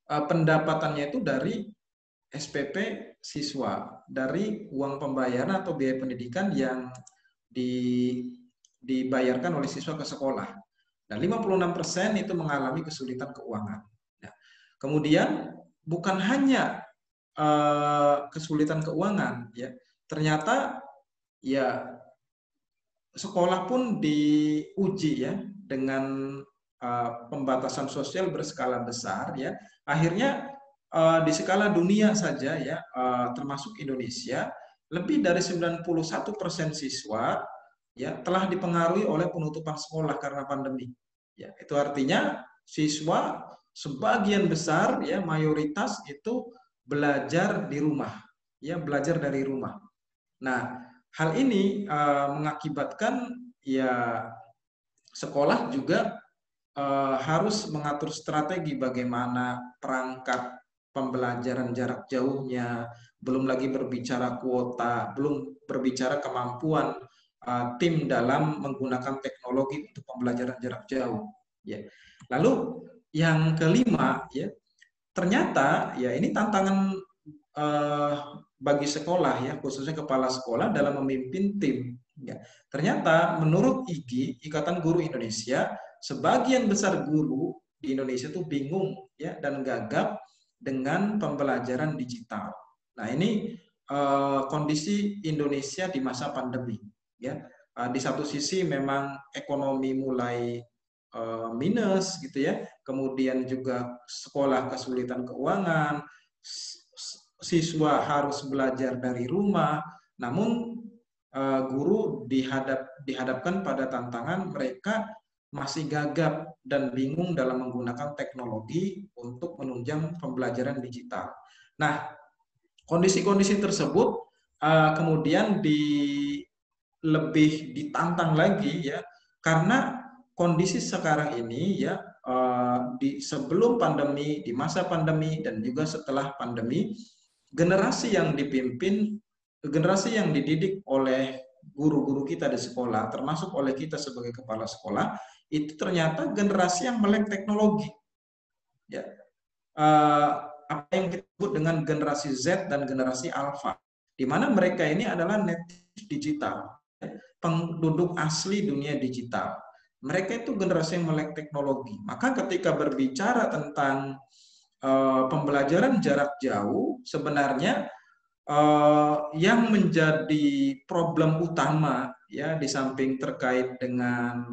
pendapatannya itu dari SPP siswa, dari uang pembayaran atau biaya pendidikan yang dibayarkan oleh siswa ke sekolah. Dan 56% itu mengalami kesulitan keuangan. Nah, kemudian bukan hanya kesulitan keuangan, ya, ternyata ya sekolah pun diuji ya dengan pembatasan sosial berskala besar, ya. Akhirnya di skala dunia saja, ya, termasuk Indonesia, lebih dari 91% siswa ya telah dipengaruhi oleh penutupan sekolah karena pandemi. Ya, itu artinya siswa sebagian besar, ya, mayoritas itu belajar di rumah, ya, belajar dari rumah. Nah, hal ini mengakibatkan ya sekolah juga harus mengatur strategi bagaimana perangkat pembelajaran jarak jauhnya, belum lagi berbicara kuota, belum berbicara kemampuan tim dalam menggunakan teknologi untuk pembelajaran jarak jauh. Ya. Lalu yang kelima, ya, ternyata ya ini tantangan bagi sekolah, ya, khususnya kepala sekolah dalam memimpin tim. Ya. Ternyata menurut IGI, Ikatan Guru Indonesia, sebagian besar guru di Indonesia itu bingung, ya, dan gagap dengan pembelajaran digital. Nah, ini kondisi Indonesia di masa pandemi. Ya, di satu sisi memang ekonomi mulai minus, gitu ya. Kemudian juga sekolah kesulitan keuangan, siswa harus belajar dari rumah. Namun guru dihadapkan pada tantangan mereka masih gagap dan bingung dalam menggunakan teknologi untuk menunjang pembelajaran digital. Nah, kondisi-kondisi tersebut kemudian lebih ditantang lagi, ya, karena kondisi sekarang ini, ya, di sebelum pandemi, di masa pandemi, dan juga setelah pandemi, generasi yang dipimpin, generasi yang dididik oleh guru-guru kita di sekolah, termasuk oleh kita sebagai kepala sekolah, itu ternyata generasi yang melek teknologi. Ya. Apa yang kita sebut dengan generasi Z dan generasi Alpha, di mana mereka ini adalah native digital, penduduk asli dunia digital. Mereka itu generasi yang melek teknologi. Maka ketika berbicara tentang pembelajaran jarak jauh, sebenarnya yang menjadi problem utama, ya, di samping terkait dengan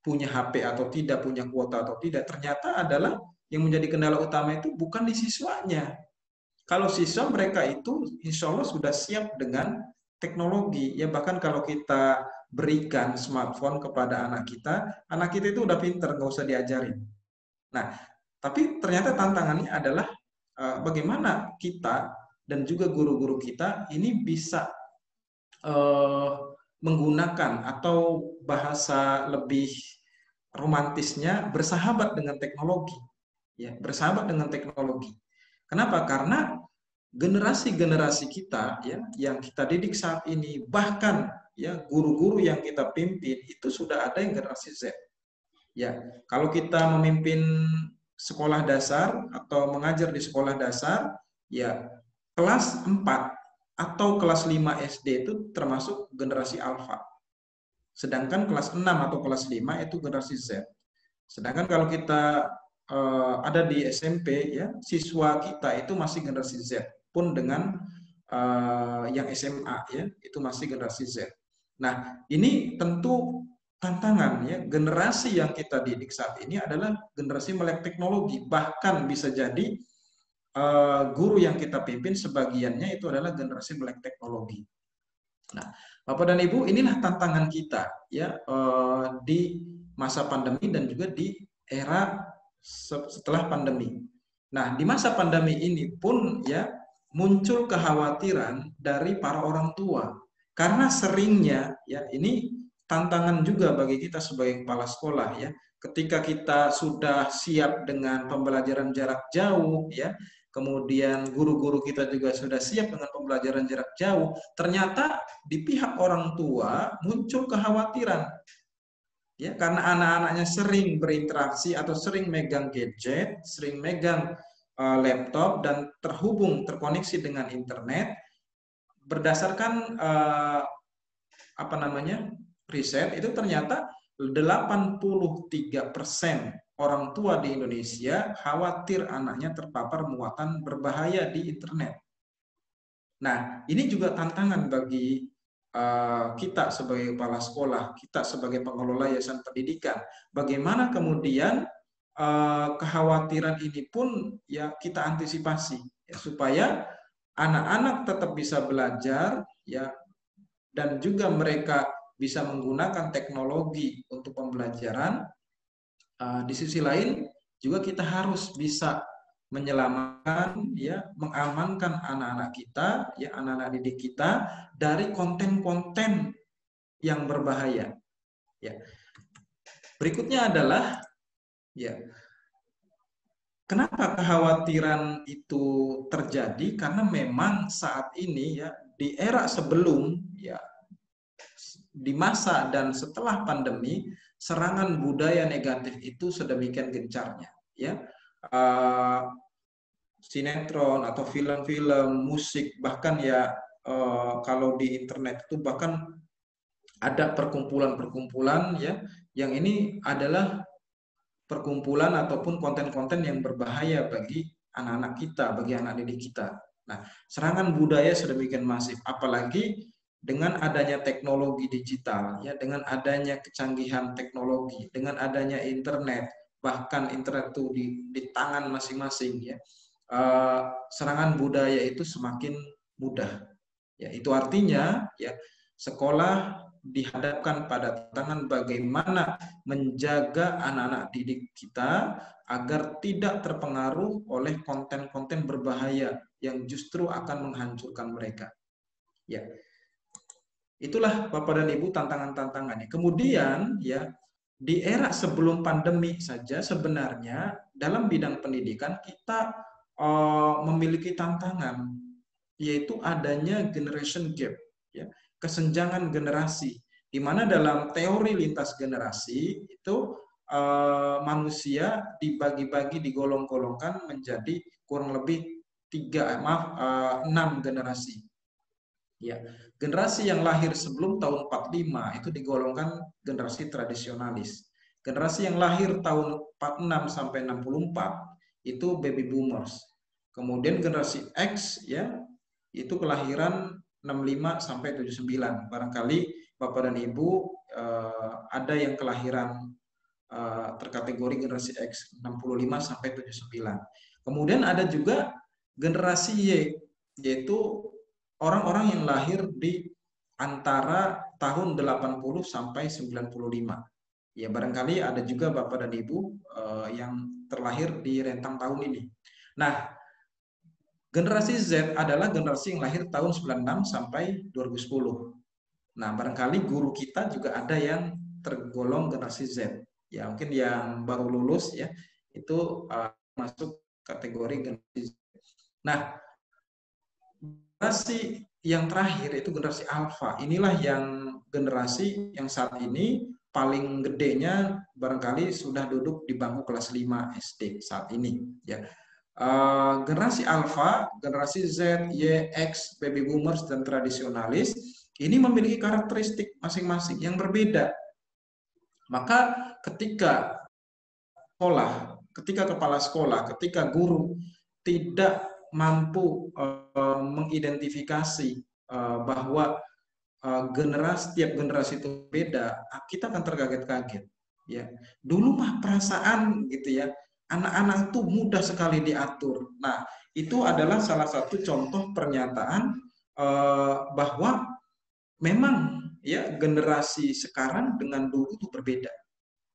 punya HP atau tidak, punya kuota atau tidak, ternyata adalah yang menjadi kendala utama itu bukan di siswanya. Kalau siswa, mereka itu insya Allah sudah siap dengan teknologi. Ya, bahkan kalau kita berikan smartphone kepada anak kita itu udah pinter, nggak usah diajarin. Nah, tapi ternyata tantangannya adalah bagaimana kita dan juga guru-guru kita ini bisa menggunakan, atau bahasa lebih romantisnya, bersahabat dengan teknologi. Ya, bersahabat dengan teknologi. Kenapa? Karena generasi-generasi kita, ya, yang kita didik saat ini, bahkan, ya, guru-guru yang kita pimpin itu sudah ada yang generasi Z. Ya, kalau kita memimpin sekolah dasar atau mengajar di sekolah dasar, ya, kelas 4 atau kelas 5 SD itu termasuk generasi Alpha. Sedangkan kelas 6 atau kelas 5 itu generasi Z. Sedangkan kalau kita ada di SMP, ya, siswa kita itu masih generasi Z, pun dengan yang SMA, ya, itu masih generasi Z. Nah, ini tentu tantangan, ya. Generasi yang kita didik saat ini adalah generasi melek teknologi, bahkan bisa jadi guru yang kita pimpin sebagiannya itu adalah generasi melek teknologi. Nah, Bapak dan Ibu, inilah tantangan kita, ya, di masa pandemi dan juga di era setelah pandemi. Nah, di masa pandemi ini pun, ya, muncul kekhawatiran dari para orang tua, karena seringnya, ya, ini tantangan juga bagi kita sebagai kepala sekolah, ya, ketika kita sudah siap dengan pembelajaran jarak jauh, ya, kemudian guru-guru kita juga sudah siap dengan pembelajaran jarak jauh, ternyata di pihak orang tua muncul kekhawatiran. Ya, karena anak-anaknya sering berinteraksi atau sering megang gadget, sering megang laptop dan terkoneksi dengan internet, berdasarkan riset itu ternyata 83% orang tua di Indonesia khawatir anaknya terpapar muatan berbahaya di internet. Nah, ini juga tantangan bagi kita sebagai kepala sekolah, kita sebagai pengelola yayasan pendidikan. Bagaimana kemudian kekhawatiran ini pun ya kita antisipasi ya, supaya anak-anak tetap bisa belajar ya, dan juga mereka bisa menggunakan teknologi untuk pembelajaran. Di sisi lain juga kita harus bisa menyelamatkan ya, mengamankan anak-anak kita ya, anak-anak didik kita dari konten-konten yang berbahaya ya. Berikutnya adalah ya, kenapa kekhawatiran itu terjadi? Karena memang saat ini ya, di era sebelum ya, di masa dan setelah pandemi, serangan budaya negatif itu sedemikian gencarnya ya. Sinetron atau film-film, musik, bahkan ya kalau di internet itu bahkan ada perkumpulan-perkumpulan ya, yang ini adalah perkumpulan ataupun konten-konten yang berbahaya bagi anak-anak kita, bagi anak didik kita. Nah, serangan budaya sedemikian masif, apalagi dengan adanya teknologi digital, ya, dengan adanya kecanggihan teknologi, dengan adanya internet, bahkan internet itu di tangan masing-masing, ya, serangan budaya itu semakin mudah. Ya, itu artinya, ya, sekolah dihadapkan pada tantangan bagaimana menjaga anak-anak didik kita agar tidak terpengaruh oleh konten-konten berbahaya yang justru akan menghancurkan mereka. Ya, itulah Bapak dan Ibu tantangan-tantangannya. Kemudian ya, di era sebelum pandemi saja sebenarnya dalam bidang pendidikan kita memiliki tantangan, yaitu adanya generation gap, ya, kesenjangan generasi, di mana dalam teori lintas generasi itu manusia dibagi-bagi, digolong-golongkan menjadi kurang lebih 6 generasi. Ya, generasi yang lahir sebelum tahun 45 itu digolongkan generasi tradisionalis. Generasi yang lahir tahun 46 sampai 64 itu baby boomers. Kemudian generasi X ya, itu kelahiran 65 sampai 79. Barangkali Bapak dan Ibu ada yang kelahiran terkategori generasi X 65 sampai 79. Kemudian ada juga generasi Y, yaitu orang-orang yang lahir di antara tahun 80 sampai 95. Ya, barangkali ada juga Bapak dan Ibu yang terlahir di rentang tahun ini. Nah, generasi Z adalah generasi yang lahir tahun 96 sampai 2010. Nah, barangkali guru kita juga ada yang tergolong generasi Z. Ya, mungkin yang baru lulus ya, itu masuk kategori generasi Z. Nah, generasi yang terakhir itu generasi alfa. Inilah yang generasi yang saat ini paling gedenya barangkali sudah duduk di bangku kelas 5 SD saat ini. Ya, generasi alfa, generasi Z, Y, X, baby boomers dan tradisionalis ini memiliki karakteristik masing-masing yang berbeda. Maka ketika sekolah, ketika kepala sekolah, ketika guru tidak mampu mengidentifikasi bahwa tiap generasi itu beda, kita akan terkaget-kaget. Ya, dulu mah perasaan gitu ya, anak-anak itu mudah sekali diatur. Nah, itu adalah salah satu contoh pernyataan bahwa memang ya generasi sekarang dengan dulu itu berbeda.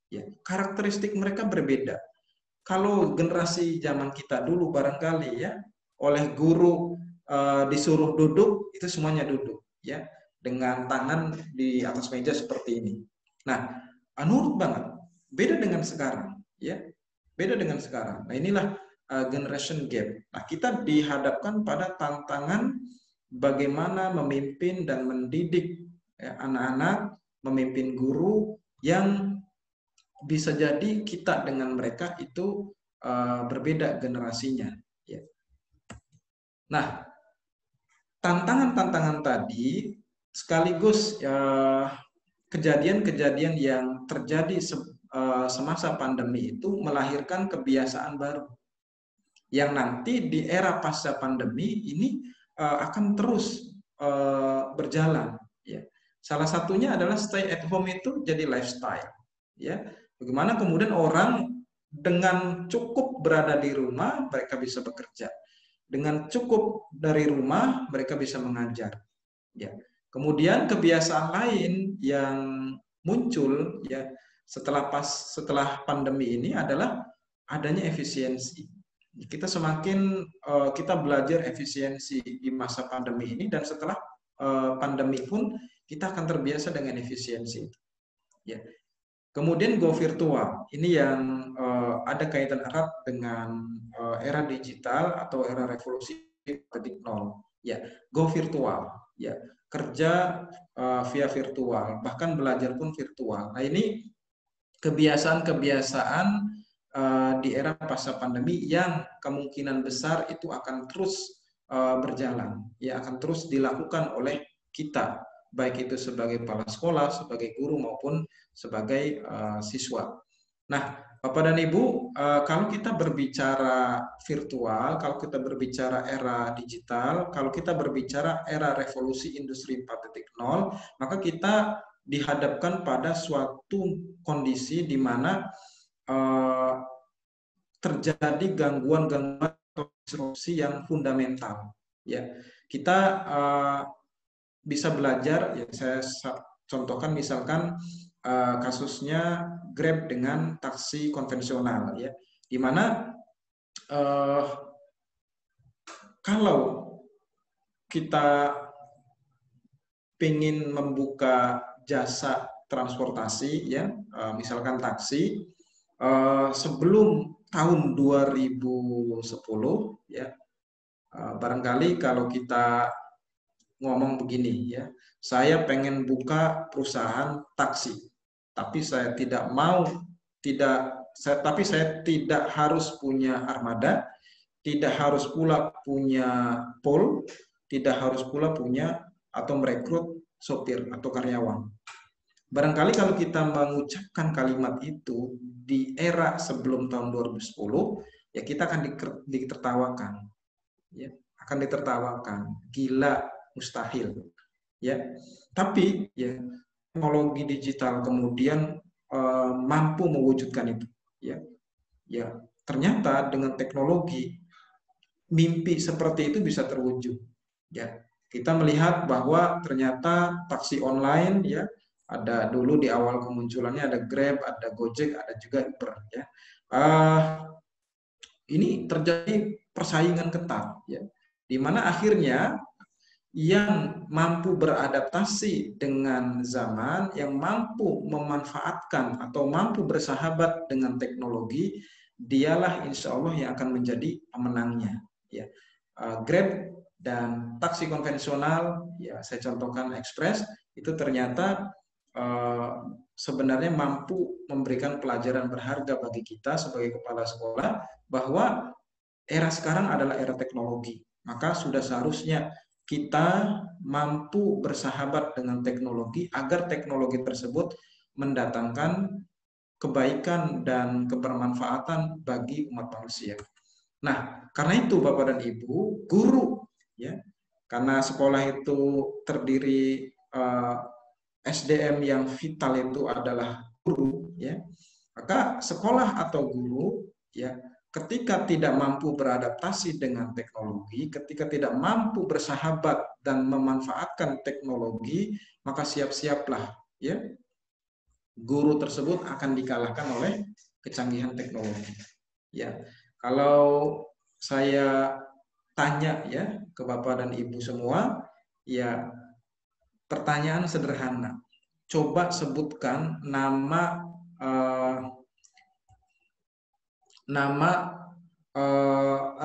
Ya, karakteristik mereka berbeda. Kalau generasi zaman kita dulu barangkali ya, oleh guru disuruh duduk, itu semuanya duduk ya, dengan tangan di atas meja seperti ini. Nah, nurut banget. Beda dengan sekarang ya. Beda dengan sekarang. Nah, inilah generation gap. Nah, kita dihadapkan pada tantangan bagaimana memimpin dan mendidik anak-anak, memimpin guru yang bisa jadi kita dengan mereka itu berbeda generasinya. Ya. Nah, tantangan-tantangan tadi sekaligus kejadian-kejadian yang terjadi semasa pandemi itu melahirkan kebiasaan baru yang nanti di era pasca pandemi ini akan terus berjalan. Ya. Salah satunya adalah stay at home itu jadi lifestyle. Ya. Bagaimana kemudian orang dengan cukup berada di rumah mereka bisa bekerja, dengan cukup dari rumah mereka bisa mengajar. Ya. Kemudian kebiasaan lain yang muncul ya setelah pandemi ini adalah adanya efisiensi. Kita semakin kita belajar efisiensi di masa pandemi ini, dan setelah pandemi pun kita akan terbiasa dengan efisiensi. Ya. Kemudian go virtual, ini yang ada kaitan erat dengan era digital atau era revolusi 4.0. Ya, go virtual. Ya, kerja via virtual, bahkan belajar pun virtual. Nah, ini kebiasaan-kebiasaan di era pasca pandemi yang kemungkinan besar itu akan terus berjalan, ya akan terus dilakukan oleh kita, baik itu sebagai kepala sekolah, sebagai guru maupun sebagai siswa. Nah, Bapak dan Ibu, kalau kita berbicara virtual, kalau kita berbicara era digital, kalau kita berbicara era revolusi industri 4.0, maka kita dihadapkan pada suatu kondisi di mana terjadi gangguan-gangguan atau disrupsi yang fundamental. Ya, kita bisa belajar. Ya, saya contohkan misalkan kasusnya Grab dengan taksi konvensional. Ya, di mana kalau kita ingin membuka jasa transportasi, ya, misalkan taksi, sebelum tahun 2010, ya, barangkali kalau kita ngomong begini, ya, saya pengen buka perusahaan taksi, tapi saya tidak harus punya armada, tidak harus pula punya pool, tidak harus pula punya atau merekrut sopir atau karyawan. Barangkali kalau kita mengucapkan kalimat itu di era sebelum tahun 2010, ya kita akan ditertawakan. Ya, akan ditertawakan. Gila, mustahil. Ya. Tapi ya teknologi digital kemudian mampu mewujudkan itu. Ya. Ya, ternyata dengan teknologi mimpi seperti itu bisa terwujud. Ya. Kita melihat bahwa ternyata taksi online, ya, ada dulu di awal kemunculannya ada Grab, ada Gojek, ada juga Uber. Ya. Ini terjadi persaingan ketat, ya, di mana akhirnya yang mampu beradaptasi dengan zaman, yang mampu memanfaatkan atau mampu bersahabat dengan teknologi, dialah insya Allah yang akan menjadi pemenangnya. Ya. Grab dan taksi konvensional, ya saya contohkan Express, itu ternyata sebenarnya mampu memberikan pelajaran berharga bagi kita sebagai kepala sekolah bahwa era sekarang adalah era teknologi. Maka sudah seharusnya kita mampu bersahabat dengan teknologi agar teknologi tersebut mendatangkan kebaikan dan kebermanfaatan bagi umat manusia. Nah, karena itu Bapak dan Ibu, guru, ya, karena sekolah itu terdiri SDM yang vital itu adalah guru, ya, maka sekolah atau guru, ya, ketika tidak mampu beradaptasi dengan teknologi, ketika tidak mampu bersahabat dan memanfaatkan teknologi, maka siap-siaplah, ya, guru tersebut akan dikalahkan oleh kecanggihan teknologi. Ya, kalau saya tanya, ya, ke Bapak dan Ibu semua, ya, pertanyaan sederhana. Coba sebutkan nama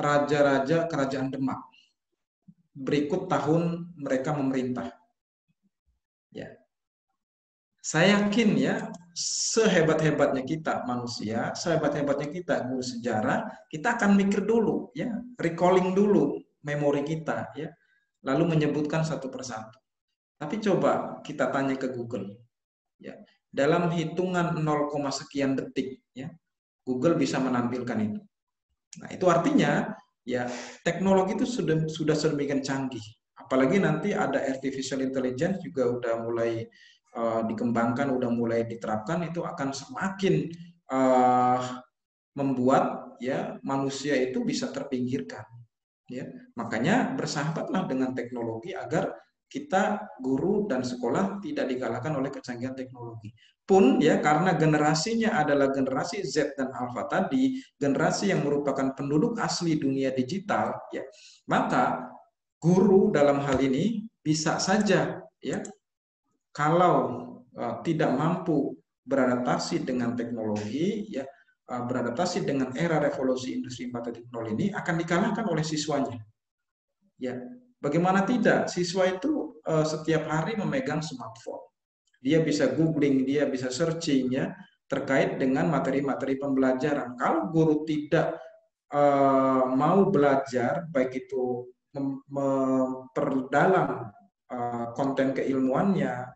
raja-raja kerajaan Demak berikut tahun mereka memerintah. Ya. Saya yakin, ya, sehebat-hebatnya kita manusia, sehebat-hebatnya kita guru sejarah, kita akan mikir dulu, ya, recalling dulu memori kita, ya, lalu menyebutkan satu persatu. Tapi coba kita tanya ke Google, ya, dalam hitungan 0, sekian detik, ya, Google bisa menampilkan itu. Nah, itu artinya ya teknologi itu sudah sedemikian canggih. Apalagi nanti ada artificial intelligence juga udah mulai dikembangkan, udah mulai diterapkan, itu akan semakin membuat ya manusia itu bisa terpinggirkan. Ya, makanya bersahabatlah dengan teknologi agar kita guru dan sekolah tidak dikalahkan oleh kecanggihan teknologi. Pun ya karena generasinya adalah generasi Z dan Alpha tadi, generasi yang merupakan penduduk asli dunia digital, ya, maka guru dalam hal ini bisa saja ya kalau tidak mampu beradaptasi dengan teknologi, ya, beradaptasi dengan era revolusi industri 4.0 ini akan dikalahkan oleh siswanya. Ya, bagaimana tidak? Siswa itu setiap hari memegang smartphone. Dia bisa googling, dia bisa searching ya terkait dengan materi-materi pembelajaran. Kalau guru tidak mau belajar, baik itu memperdalam konten keilmuannya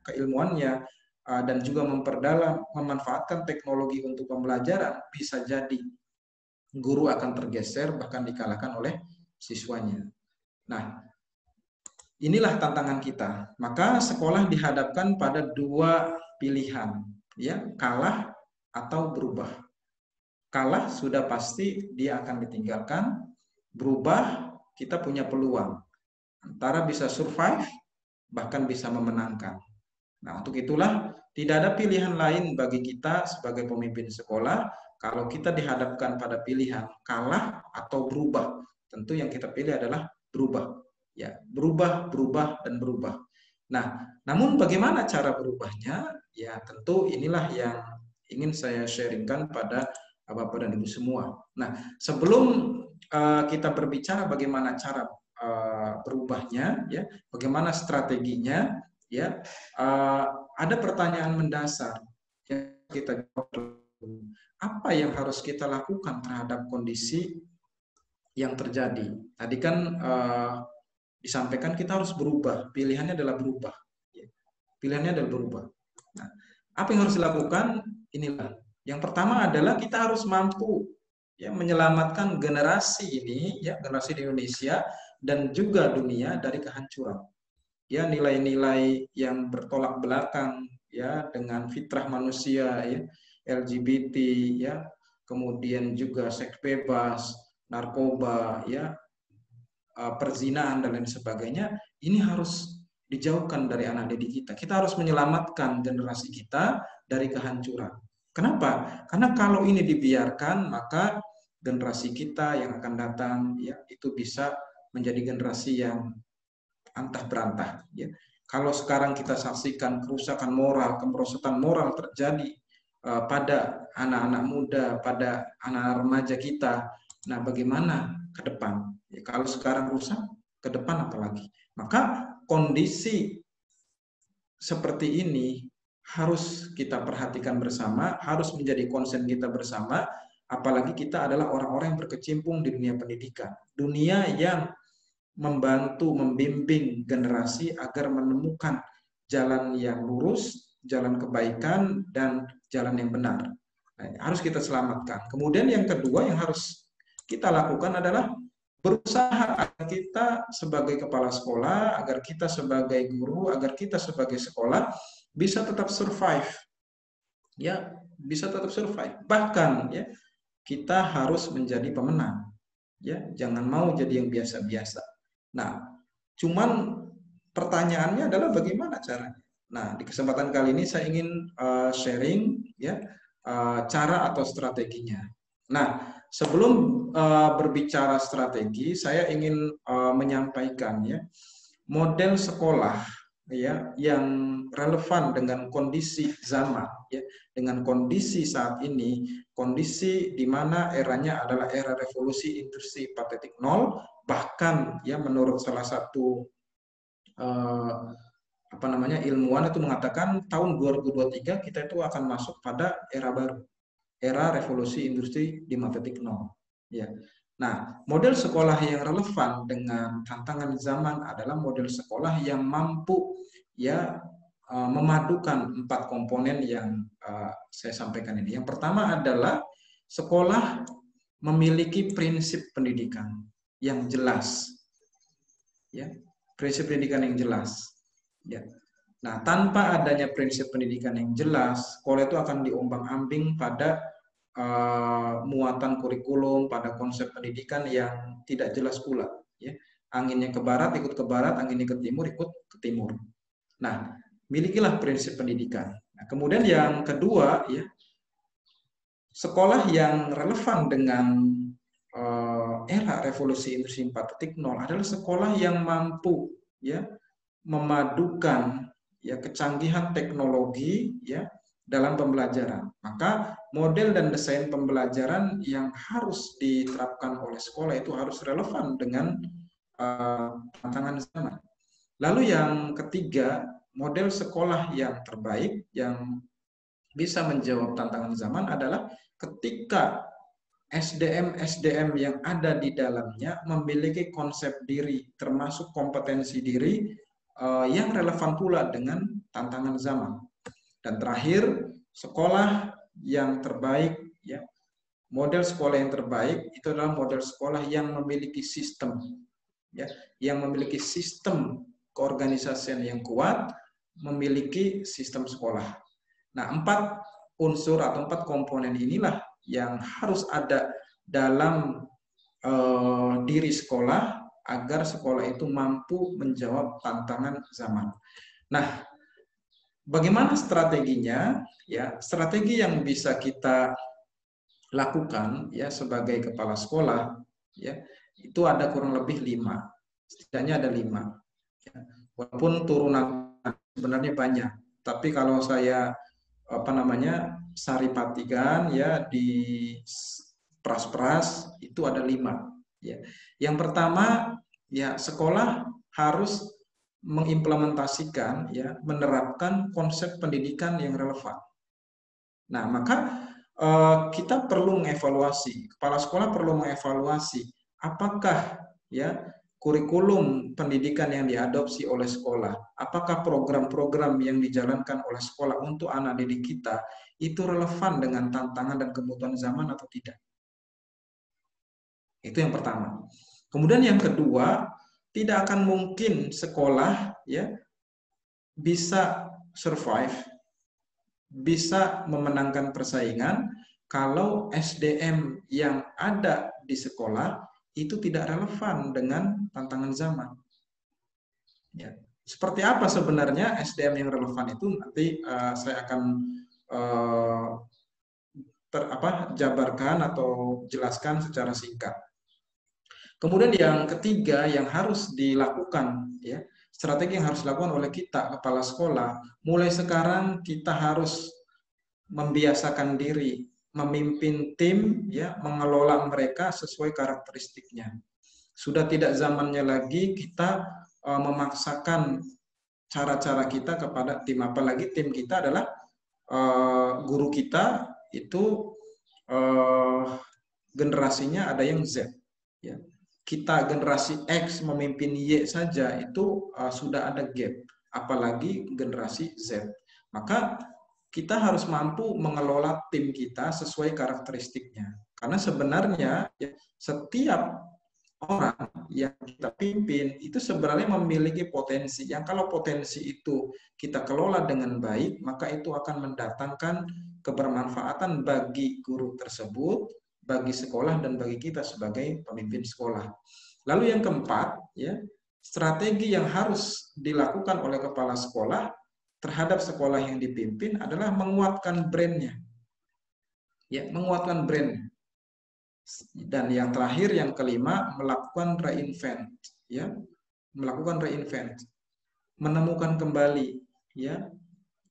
dan juga memperdalam, memanfaatkan teknologi untuk pembelajaran, bisa jadi guru akan tergeser bahkan dikalahkan oleh siswanya. Nah, inilah tantangan kita. Maka sekolah dihadapkan pada dua pilihan, ya, kalah atau berubah. Kalah sudah pasti dia akan ditinggalkan, berubah kita punya peluang. Antara bisa survive, bahkan bisa memenangkan. Nah, untuk itulah tidak ada pilihan lain bagi kita sebagai pemimpin sekolah kalau kita dihadapkan pada pilihan kalah atau berubah. Tentu yang kita pilih adalah berubah. Ya, berubah, dan berubah. Nah, namun bagaimana cara berubahnya? Ya, tentu inilah yang ingin saya sharingkan pada Bapak dan Ibu semua. Nah, sebelum kita berbicara bagaimana cara berubahnya, ya, bagaimana strateginya, ya, ada pertanyaan mendasar yang kita jawab. Apa yang harus kita lakukan terhadap kondisi yang terjadi? Tadi kan disampaikan kita harus berubah, pilihannya adalah berubah. Pilihannya adalah berubah. Nah, apa yang harus dilakukan? Inilah. Yang pertama adalah kita harus mampu ya menyelamatkan generasi ini, ya, generasi di Indonesia dan juga dunia dari kehancuran. Ya, nilai-nilai yang bertolak belakang ya dengan fitrah manusia, ya, LGBT, ya, kemudian juga seks bebas, narkoba, ya, perzinahan dan lain sebagainya, ini harus dijauhkan dari anak didik kita. Kita harus menyelamatkan generasi kita dari kehancuran. Kenapa? Karena kalau ini dibiarkan, maka generasi kita yang akan datang ya itu bisa menjadi generasi yang antah berantah. Ya. Kalau sekarang kita saksikan kerusakan moral, kemerosotan moral terjadi pada anak-anak muda, pada anak remaja kita, nah bagaimana ke depan? Ya, kalau sekarang rusak, ke depan apalagi? Maka kondisi seperti ini harus kita perhatikan bersama, harus menjadi concern kita bersama, apalagi kita adalah orang-orang yang berkecimpung di dunia pendidikan. Dunia yang membantu, membimbing generasi agar menemukan jalan yang lurus, jalan kebaikan, dan jalan yang benar. Nah, harus kita selamatkan. Kemudian yang kedua yang harus kita lakukan adalah berusaha agar kita sebagai kepala sekolah, agar kita sebagai guru, agar kita sebagai sekolah bisa tetap survive. Ya, bisa tetap survive. Bahkan ya, kita harus menjadi pemenang. Ya, jangan mau jadi yang biasa-biasa. Nah, cuman pertanyaannya adalah bagaimana caranya? Nah, di kesempatan kali ini saya ingin sharing ya cara atau strateginya. Nah, sebelum berbicara strategi, saya ingin menyampaikan ya model sekolah ya yang relevan dengan kondisi zaman ya, dengan kondisi saat ini, kondisi di mana eranya adalah era revolusi industri 4.0, bahkan ya menurut salah satu ilmuwan itu mengatakan tahun 2023 kita itu akan masuk pada era baru, era revolusi industri 5.0 ya. Nah, model sekolah yang relevan dengan tantangan zaman adalah model sekolah yang mampu ya memadukan 4 komponen yang saya sampaikan ini. Yang pertama adalah sekolah memiliki prinsip pendidikan yang jelas, ya, prinsip pendidikan yang jelas, ya. Nah, tanpa adanya prinsip pendidikan yang jelas, sekolah itu akan diombang-ambing pada muatan kurikulum, pada konsep pendidikan yang tidak jelas pula, ya. Anginnya ke barat ikut ke barat, anginnya ke timur ikut ke timur. Nah, milikilah prinsip pendidikan. Nah, kemudian yang kedua, ya, sekolah yang relevan dengan era revolusi industri 4.0 adalah sekolah yang mampu, ya, memadukan, ya, kecanggihan teknologi, ya, dalam pembelajaran. Maka model dan desain pembelajaran yang harus diterapkan oleh sekolah itu harus relevan dengan tantangan zaman. Lalu yang ketiga, model sekolah yang terbaik yang bisa menjawab tantangan zaman adalah ketika SDM yang ada di dalamnya memiliki konsep diri, termasuk kompetensi diri yang relevan pula dengan tantangan zaman. Dan terakhir, sekolah yang terbaik, ya, model sekolah yang terbaik itu adalah model sekolah yang memiliki sistem, ya, yang memiliki sistem keorganisasian yang kuat, memiliki sistem sekolah. Nah, 4 unsur atau 4 komponen inilah yang harus ada dalam diri sekolah agar sekolah itu mampu menjawab tantangan zaman. Nah, bagaimana strateginya? Ya, strategi yang bisa kita lakukan, ya, sebagai kepala sekolah, ya, itu ada kurang lebih 5. Setidaknya ada 5. Ya. Walaupun turunan sebenarnya banyak, tapi kalau saya saripatikan, ya, di pras-pras itu ada 5, ya. Yang pertama, ya, sekolah harus mengimplementasikan, ya, menerapkan konsep pendidikan yang relevan. Nah, maka kita perlu mengevaluasi, kepala sekolah perlu mengevaluasi apakah, ya, kurikulum pendidikan yang diadopsi oleh sekolah, apakah program-program yang dijalankan oleh sekolah untuk anak didik kita itu relevan dengan tantangan dan kebutuhan zaman atau tidak. Itu yang pertama. Kemudian yang kedua, tidak akan mungkin sekolah, ya, bisa survive, bisa memenangkan persaingan kalau SDM yang ada di sekolah itu tidak relevan dengan tantangan zaman. Ya. Seperti apa sebenarnya SDM yang relevan itu nanti saya akan jabarkan atau jelaskan secara singkat. Kemudian yang ketiga yang harus dilakukan, ya, strategi yang harus dilakukan oleh kita kepala sekolah, mulai sekarang kita harus membiasakan diri memimpin tim, ya, mengelola mereka sesuai karakteristiknya. Sudah tidak zamannya lagi kita memaksakan cara-cara kita kepada tim, apalagi tim kita adalah guru kita itu generasinya ada yang Z, ya. Kita generasi X memimpin Y saja itu sudah ada gap, apalagi generasi Z. Maka kita harus mampu mengelola tim kita sesuai karakteristiknya. Karena sebenarnya, ya, setiap orang yang kita pimpin itu sebenarnya memiliki potensi. Yang kalau potensi itu kita kelola dengan baik, maka itu akan mendatangkan kebermanfaatan bagi guru tersebut, bagi sekolah, dan bagi kita sebagai pemimpin sekolah. Lalu yang keempat, ya, strategi yang harus dilakukan oleh kepala sekolah terhadap sekolah yang dipimpin adalah menguatkan brand-nya. Ya, menguatkan brand. Dan yang terakhir, yang kelima, melakukan reinvent, ya. Melakukan reinvent. Menemukan kembali, ya,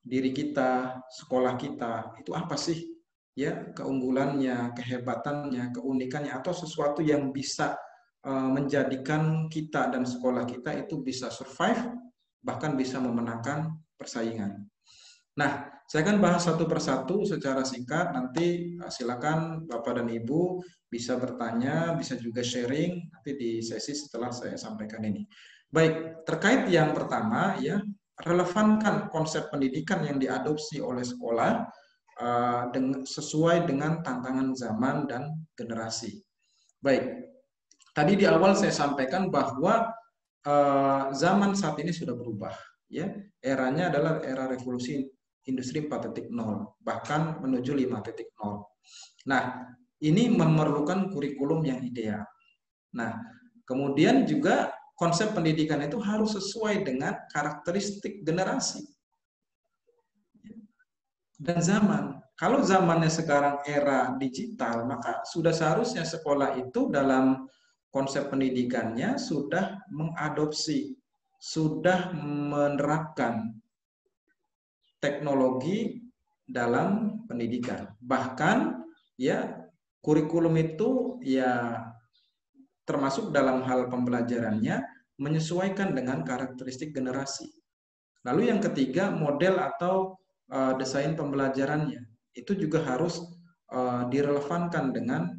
diri kita, sekolah kita, itu apa sih? Ya, keunggulannya, kehebatannya, keunikannya, atau sesuatu yang bisa menjadikan kita dan sekolah kita itu bisa survive, bahkan bisa memenangkan persaingan. Nah, saya akan bahas satu persatu secara singkat. Nanti silakan Bapak dan Ibu bisa bertanya, bisa juga sharing nanti di sesi setelah saya sampaikan ini. Baik, terkait yang pertama, ya, relevankan konsep pendidikan yang diadopsi oleh sekolah sesuai dengan tantangan zaman dan generasi. Baik, tadi di awal saya sampaikan bahwa zaman saat ini sudah berubah, ya. Eranya adalah era revolusi industri 4.0, bahkan menuju 5.0. Nah, ini memerlukan kurikulum yang ideal. Nah, kemudian juga konsep pendidikan itu harus sesuai dengan karakteristik generasi dan zaman. Kalau zamannya sekarang era digital, maka sudah seharusnya sekolah itu dalam konsep pendidikannya sudah mengadopsi, sudah menerapkan teknologi dalam pendidikan. Bahkan ya kurikulum itu ya termasuk dalam hal pembelajarannya menyesuaikan dengan karakteristik generasi. Lalu yang ketiga, model atau desain pembelajarannya itu juga harus direlevankan dengan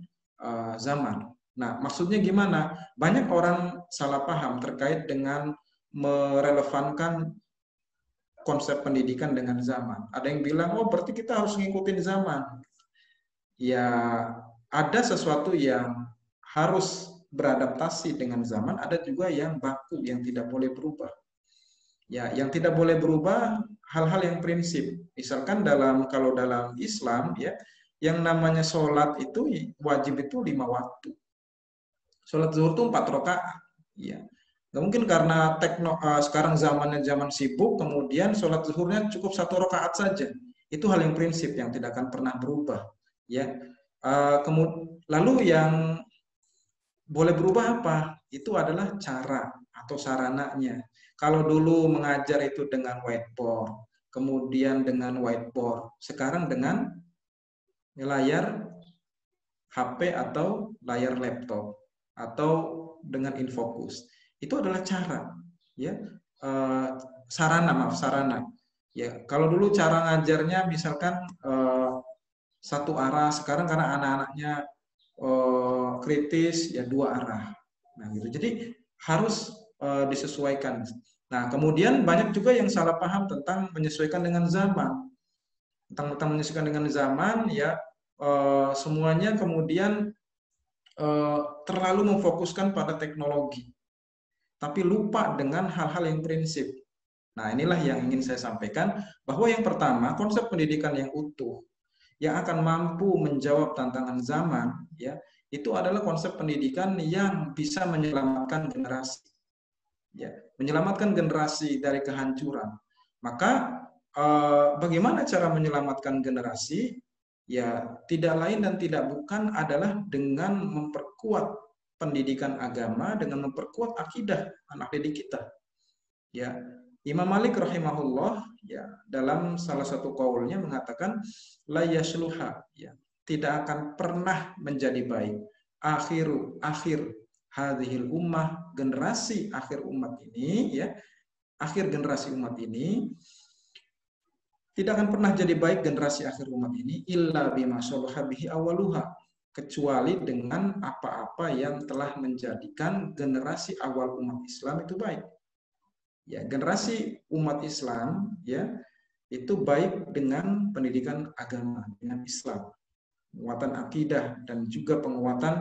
zaman. Nah, maksudnya gimana? Banyak orang salah paham terkait dengan merelevankan konsep pendidikan dengan zaman. Ada yang bilang, oh berarti kita harus ngikutin zaman. Ya, ada sesuatu yang harus beradaptasi dengan zaman, ada juga yang baku, yang tidak boleh berubah. Ya, yang tidak boleh berubah hal-hal yang prinsip. Misalkan kalau dalam Islam ya, yang namanya sholat itu wajib itu 5 waktu. Sholat zuhur itu 4 rakaat. Ya. Nggak mungkin karena sekarang zamannya zaman sibuk, kemudian sholat zuhurnya cukup 1 rakaat saja. Itu hal yang prinsip yang tidak akan pernah berubah. Ya. Lalu yang boleh berubah apa? Itu adalah cara atau sarananya. Kalau dulu mengajar itu dengan whiteboard, kemudian dengan whiteboard, sekarang dengan layar HP atau layar laptop, atau dengan infocus. Itu adalah cara, ya, sarana. Ya, kalau dulu cara ngajarnya misalkan satu arah, sekarang karena anak-anaknya kritis ya 2 arah. Nah, gitu. Jadi harus disesuaikan. Nah, kemudian banyak juga yang salah paham tentang menyesuaikan dengan zaman. Tentang menyesuaikan dengan zaman, ya semuanya kemudian terlalu memfokuskan pada teknologi, tapi lupa dengan hal-hal yang prinsip. Nah, inilah yang ingin saya sampaikan, bahwa yang pertama, konsep pendidikan yang utuh, yang akan mampu menjawab tantangan zaman, ya, itu adalah konsep pendidikan yang bisa menyelamatkan generasi. Ya, menyelamatkan generasi dari kehancuran. Maka bagaimana cara menyelamatkan generasi? Ya, tidak lain dan tidak bukan adalah dengan memperkuat pendidikan agama, dengan memperkuat akidah anak didik kita. Ya, Imam Malik rahimahullah ya dalam salah satu qaulnya mengatakan la yasluha, ya, tidak akan pernah menjadi baik akhir hadhil ummah, generasi akhir umat ini, ya, akhir generasi umat ini tidak akan pernah jadi baik generasi akhir umat ini illa bima salaha bihi awaluha, kecuali dengan apa-apa yang telah menjadikan generasi awal umat Islam itu baik. Ya, generasi umat Islam ya itu baik dengan pendidikan agama, dengan Islam, penguatan akidah dan juga penguatan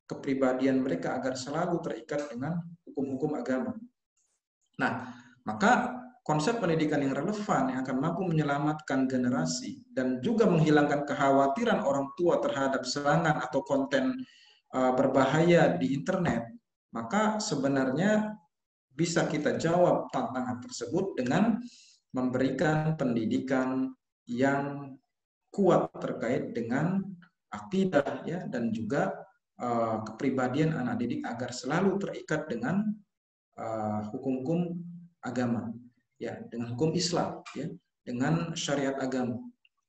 kepribadian mereka agar selalu terikat dengan hukum-hukum agama. Nah, maka konsep pendidikan yang relevan yang akan mampu menyelamatkan generasi dan juga menghilangkan kekhawatiran orang tua terhadap serangan atau konten berbahaya di internet, maka sebenarnya bisa kita jawab tantangan tersebut dengan memberikan pendidikan yang kuat terkait dengan akidah ya dan juga kepribadian anak didik agar selalu terikat dengan hukum-hukum agama, ya, dengan hukum Islam, ya, dengan syariat agama.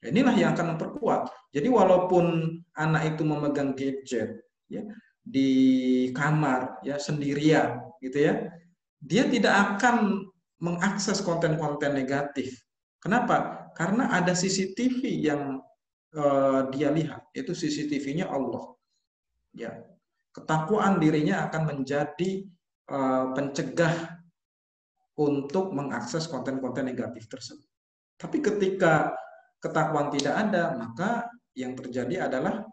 Inilah yang akan memperkuat. Jadi walaupun anak itu memegang gadget, ya, di kamar, ya, sendirian, gitu ya, dia tidak akan mengakses konten-konten negatif. Kenapa? Karena ada CCTV yang dia lihat, itu CCTV-nya Allah. Ya, ketakwaan dirinya akan menjadi pencegah untuk mengakses konten-konten negatif tersebut. Tapi ketika ketakuan tidak ada, maka yang terjadi adalah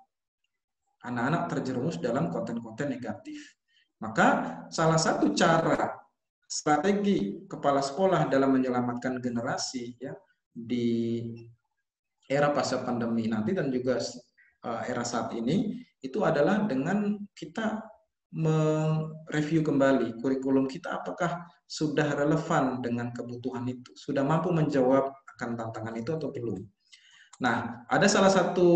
anak-anak terjerumus dalam konten-konten negatif. Maka salah satu cara strategi kepala sekolah dalam menyelamatkan generasi ya di era pasca pandemi nanti dan juga era saat ini itu adalah dengan kita mereview kembali kurikulum kita apakah sudah relevan dengan kebutuhan itu, sudah mampu menjawab akan tantangan itu atau belum. Nah, ada salah satu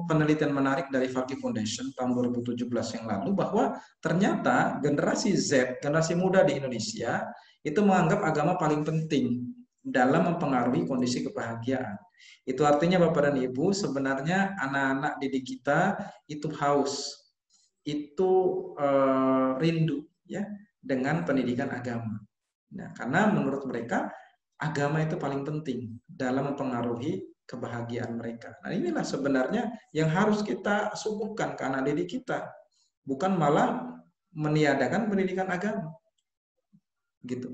penelitian menarik dari Fakih Foundation tahun 2017 yang lalu bahwa ternyata generasi Z, generasi muda di Indonesia itu menganggap agama paling penting dalam mempengaruhi kondisi kebahagiaan. Itu artinya Bapak dan Ibu, sebenarnya anak-anak didik kita itu haus, itu rindu ya dengan pendidikan agama. Nah, karena menurut mereka agama itu paling penting dalam mempengaruhi kebahagiaan mereka. Nah, inilah sebenarnya yang harus kita suguhkan ke anak didik kita, bukan malah meniadakan pendidikan agama. Gitu.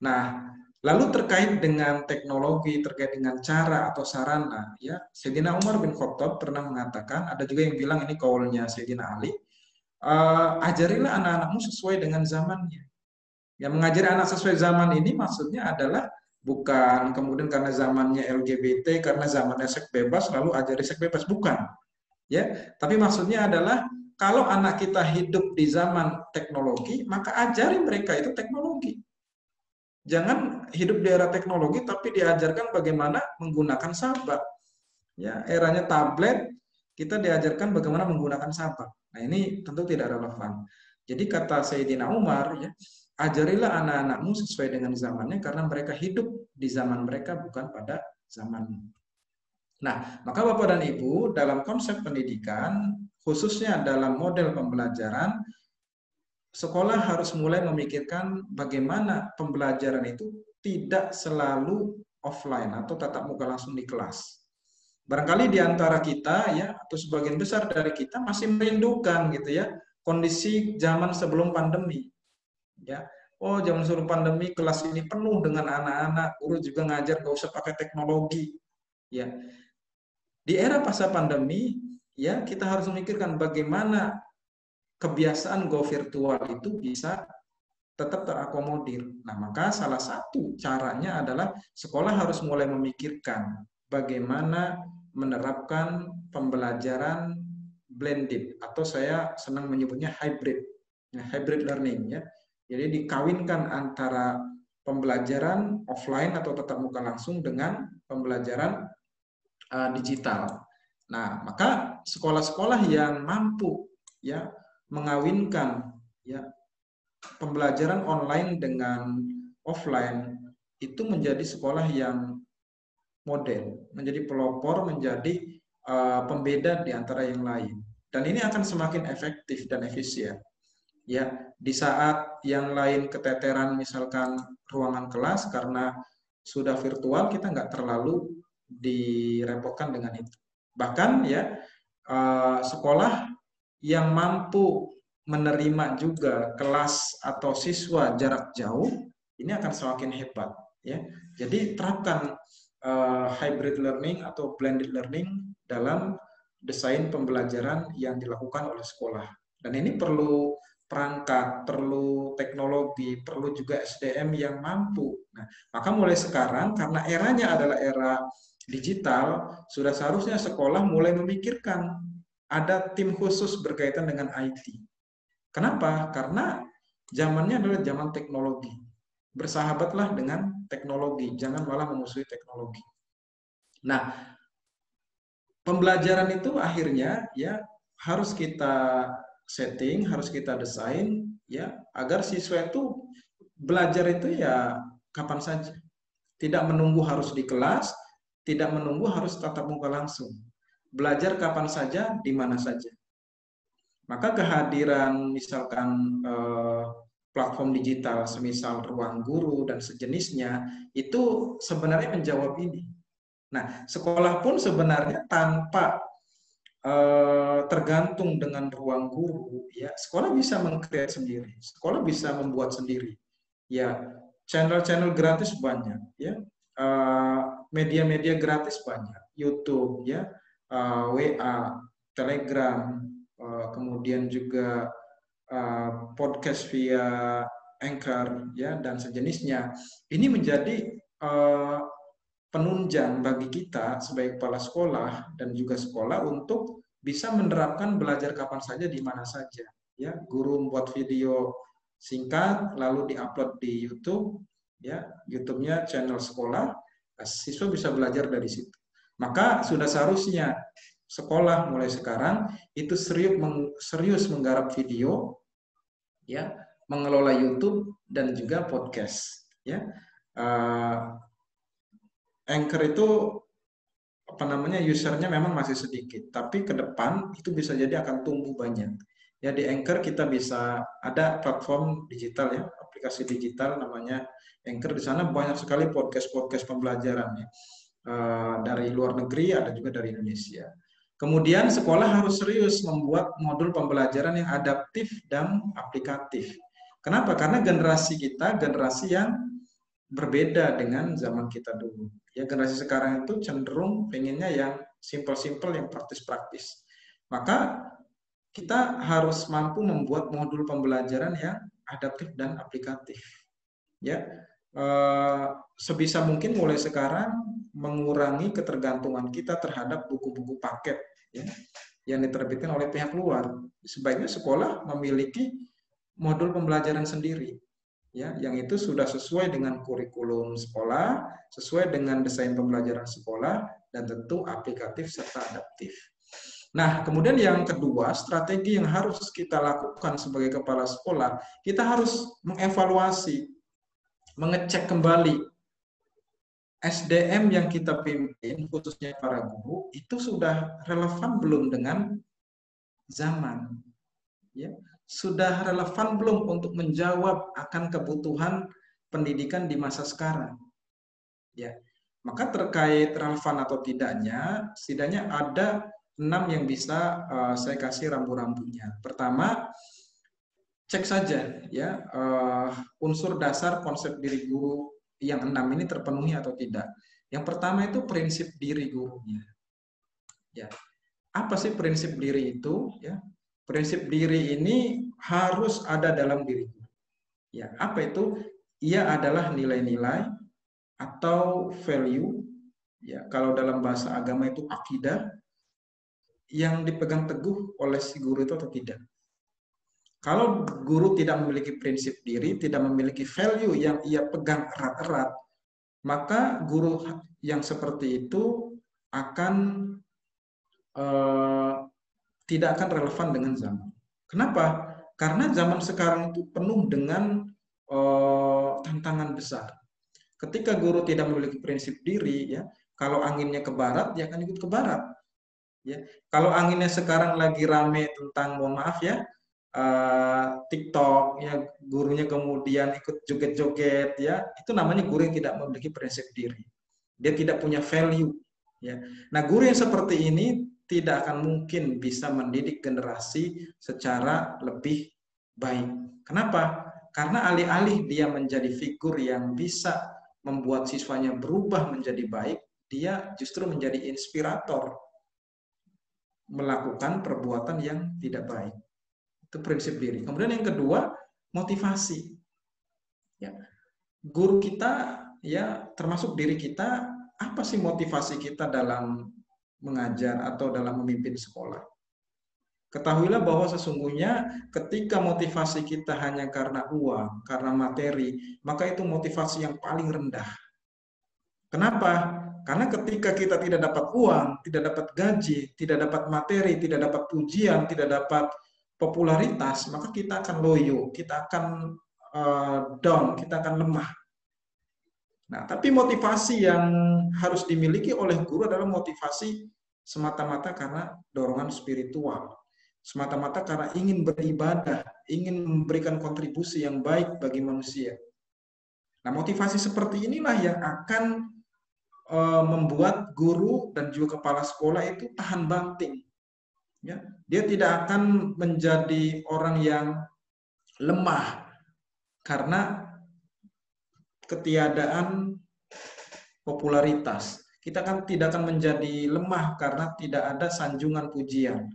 Nah, lalu terkait dengan teknologi, terkait dengan cara atau sarana, ya, Sayyidina Umar bin Khattab pernah mengatakan, ada juga yang bilang ini kaulnya Sayyidina Ali, ajarilah anak-anakmu sesuai dengan zamannya. Yang mengajari anak sesuai zaman ini maksudnya adalah bukan kemudian karena zamannya LGBT, karena zamannya seks bebas, lalu ajari seks bebas, bukan. Ya, tapi maksudnya adalah kalau anak kita hidup di zaman teknologi, maka ajari mereka itu teknologi. Jangan hidup di era teknologi tapi diajarkan bagaimana menggunakan sabak. Ya, eranya tablet, kita diajarkan bagaimana menggunakan sabak. Nah, ini tentu tidak relevan. Jadi kata Sayyidina Umar, ya, ajarilah anak-anakmu sesuai dengan zamannya karena mereka hidup di zaman mereka bukan pada zamanmu. Nah, maka Bapak dan Ibu, dalam konsep pendidikan, khususnya dalam model pembelajaran, sekolah harus mulai memikirkan bagaimana pembelajaran itu tidak selalu offline atau tatap muka langsung di kelas. Barangkali di antara kita ya atau sebagian besar dari kita masih merindukan gitu ya kondisi zaman sebelum pandemi. Ya, oh zaman sebelum pandemi kelas ini penuh dengan anak-anak, guru juga ngajar gak usah pakai teknologi. Ya, di era pasca pandemi ya kita harus memikirkan bagaimana kebiasaan go virtual itu bisa tetap terakomodir. Nah, maka salah satu caranya adalah sekolah harus mulai memikirkan bagaimana menerapkan pembelajaran blended atau saya senang menyebutnya hybrid, hybrid learning ya. Jadi dikawinkan antara pembelajaran offline atau tatap muka langsung dengan pembelajaran digital. Nah, maka sekolah-sekolah yang mampu ya mengawinkan ya pembelajaran online dengan offline itu menjadi sekolah yang model, menjadi pelopor, menjadi pembeda di antara yang lain. Dan ini akan semakin efektif dan efisien. Ya, di saat yang lain keteteran misalkan ruangan kelas karena sudah virtual, kita nggak terlalu direpotkan dengan itu. Bahkan ya sekolah yang mampu menerima juga kelas atau siswa jarak jauh ini akan semakin hebat ya. Jadi terapkan hybrid learning atau blended learning dalam desain pembelajaran yang dilakukan oleh sekolah. Dan ini perlu perangkat, perlu teknologi, perlu juga SDM yang mampu. Nah, maka mulai sekarang karena eranya adalah era digital, sudah seharusnya sekolah mulai memikirkan ada tim khusus berkaitan dengan IT. Kenapa? Karena zamannya adalah zaman teknologi. Bersahabatlah dengan teknologi, jangan malah memusuhi teknologi. Nah, pembelajaran itu akhirnya ya harus kita setting, harus kita desain ya agar siswa itu belajar itu ya kapan saja. Tidak menunggu harus di kelas, tidak menunggu harus tatap muka langsung. Belajar kapan saja, di mana saja. Maka kehadiran misalkan platform digital semisal Ruang Guru dan sejenisnya itu sebenarnya menjawab ini. Nah, sekolah pun sebenarnya tanpa tergantung dengan Ruang Guru, ya sekolah bisa meng-create sendiri, sekolah bisa membuat sendiri. Ya, channel-channel gratis banyak, ya. Media-media gratis banyak, YouTube, ya, WA, Telegram, kemudian juga podcast via Anchor, ya, dan sejenisnya. Ini menjadi penunjang bagi kita sebagai kepala sekolah dan juga sekolah untuk bisa menerapkan belajar kapan saja di mana saja. Ya, guru membuat video singkat lalu diupload di YouTube, ya, YouTube-nya channel sekolah, siswa bisa belajar dari situ. Maka sudah seharusnya sekolah mulai sekarang itu serius menggarap video, ya, mengelola YouTube dan juga podcast, ya. Anchor itu usernya memang masih sedikit, tapi ke depan itu bisa jadi akan tumbuh banyak. Ya, di Anchor kita bisa ada platform digital, ya, aplikasi digital namanya Anchor. Di sana banyak sekali podcast pembelajaran, ya. Dari luar negeri, ada juga dari Indonesia. Kemudian sekolah harus serius membuat modul pembelajaran yang adaptif dan aplikatif. Kenapa? Karena generasi kita generasi yang berbeda dengan zaman kita dulu. Ya, generasi sekarang itu cenderung pengennya yang simple-simple, yang praktis-praktis. Maka kita harus mampu membuat modul pembelajaran yang adaptif dan aplikatif. Ya, sebisa mungkin mulai sekarang mengurangi ketergantungan kita terhadap buku-buku paket, ya, yang diterbitkan oleh pihak luar. Sebaiknya sekolah memiliki modul pembelajaran sendiri, ya, yang itu sudah sesuai dengan kurikulum sekolah, sesuai dengan desain pembelajaran sekolah, dan tentu aplikatif serta adaptif. Nah, kemudian yang kedua, strategi yang harus kita lakukan sebagai kepala sekolah, kita harus mengevaluasi, mengecek kembali SDM yang kita pimpin, khususnya para guru, itu sudah relevan belum dengan zaman, ya, sudah relevan belum untuk menjawab akan kebutuhan pendidikan di masa sekarang, ya. Maka terkait relevan atau tidaknya, setidaknya ada 6 yang bisa saya kasih rambu-rambunya. Pertama, cek saja, ya, unsur dasar konsep diri guru yang 6 ini terpenuhi atau tidak. Yang pertama itu prinsip diri gurunya. Ya. Apa sih prinsip diri itu? Ya. Prinsip diri ini harus ada dalam diri guru. Ya, apa itu? Ia adalah nilai-nilai atau value, ya, kalau dalam bahasa agama itu akidah, yang dipegang teguh oleh si guru itu atau tidak. Kalau guru tidak memiliki prinsip diri, tidak memiliki value yang ia pegang erat-erat, maka guru yang seperti itu akan tidak akan relevan dengan zaman. Kenapa? Karena zaman sekarang itu penuh dengan tantangan besar. Ketika guru tidak memiliki prinsip diri, ya, kalau anginnya ke barat, dia akan ikut ke barat. Ya, kalau anginnya sekarang lagi rame tentang, mohon maaf ya, TikTok, ya, gurunya kemudian ikut joget-joget, ya, itu namanya guru yang tidak memiliki prinsip diri. Dia tidak punya value, ya. Nah, guru yang seperti ini tidak akan mungkin bisa mendidik generasi secara lebih baik. Kenapa? Karena alih-alih dia menjadi figur yang bisa membuat siswanya berubah menjadi baik, dia justru menjadi inspirator melakukan perbuatan yang tidak baik. Itu prinsip diri. Kemudian yang kedua, motivasi. Ya. Guru kita, ya, termasuk diri kita, apa sih motivasi kita dalam mengajar atau dalam memimpin sekolah? Ketahuilah bahwa sesungguhnya ketika motivasi kita hanya karena uang, karena materi, maka itu motivasi yang paling rendah. Kenapa? Karena ketika kita tidak dapat uang, tidak dapat gaji, tidak dapat materi, tidak dapat pujian, tidak dapat popularitas, maka kita akan loyo, kita akan down, kita akan lemah. Nah, tapi motivasi yang harus dimiliki oleh guru adalah motivasi semata-mata karena dorongan spiritual, semata-mata karena ingin beribadah, ingin memberikan kontribusi yang baik bagi manusia. Nah, motivasi seperti inilah yang akan membuat guru dan juga kepala sekolah itu tahan banting. Ya, dia tidak akan menjadi orang yang lemah karena ketiadaan popularitas. Kita kan tidak akan menjadi lemah karena tidak ada sanjungan pujian.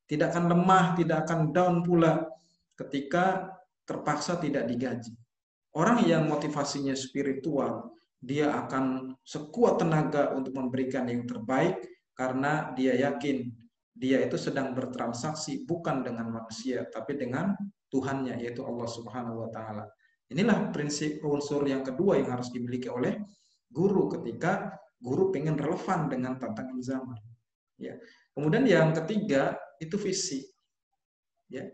Tidak akan lemah, tidak akan down pula ketika terpaksa tidak digaji. Orang yang motivasinya spiritual, dia akan sekuat tenaga untuk memberikan yang terbaik karena dia yakin dia itu sedang bertransaksi bukan dengan manusia, tapi dengan Tuhannya, yaitu Allah Subhanahu wa Ta'ala. Inilah prinsip unsur yang kedua yang harus dimiliki oleh guru ketika guru pengen relevan dengan tantangan zaman. Ya. Kemudian yang ketiga itu visi. Ya.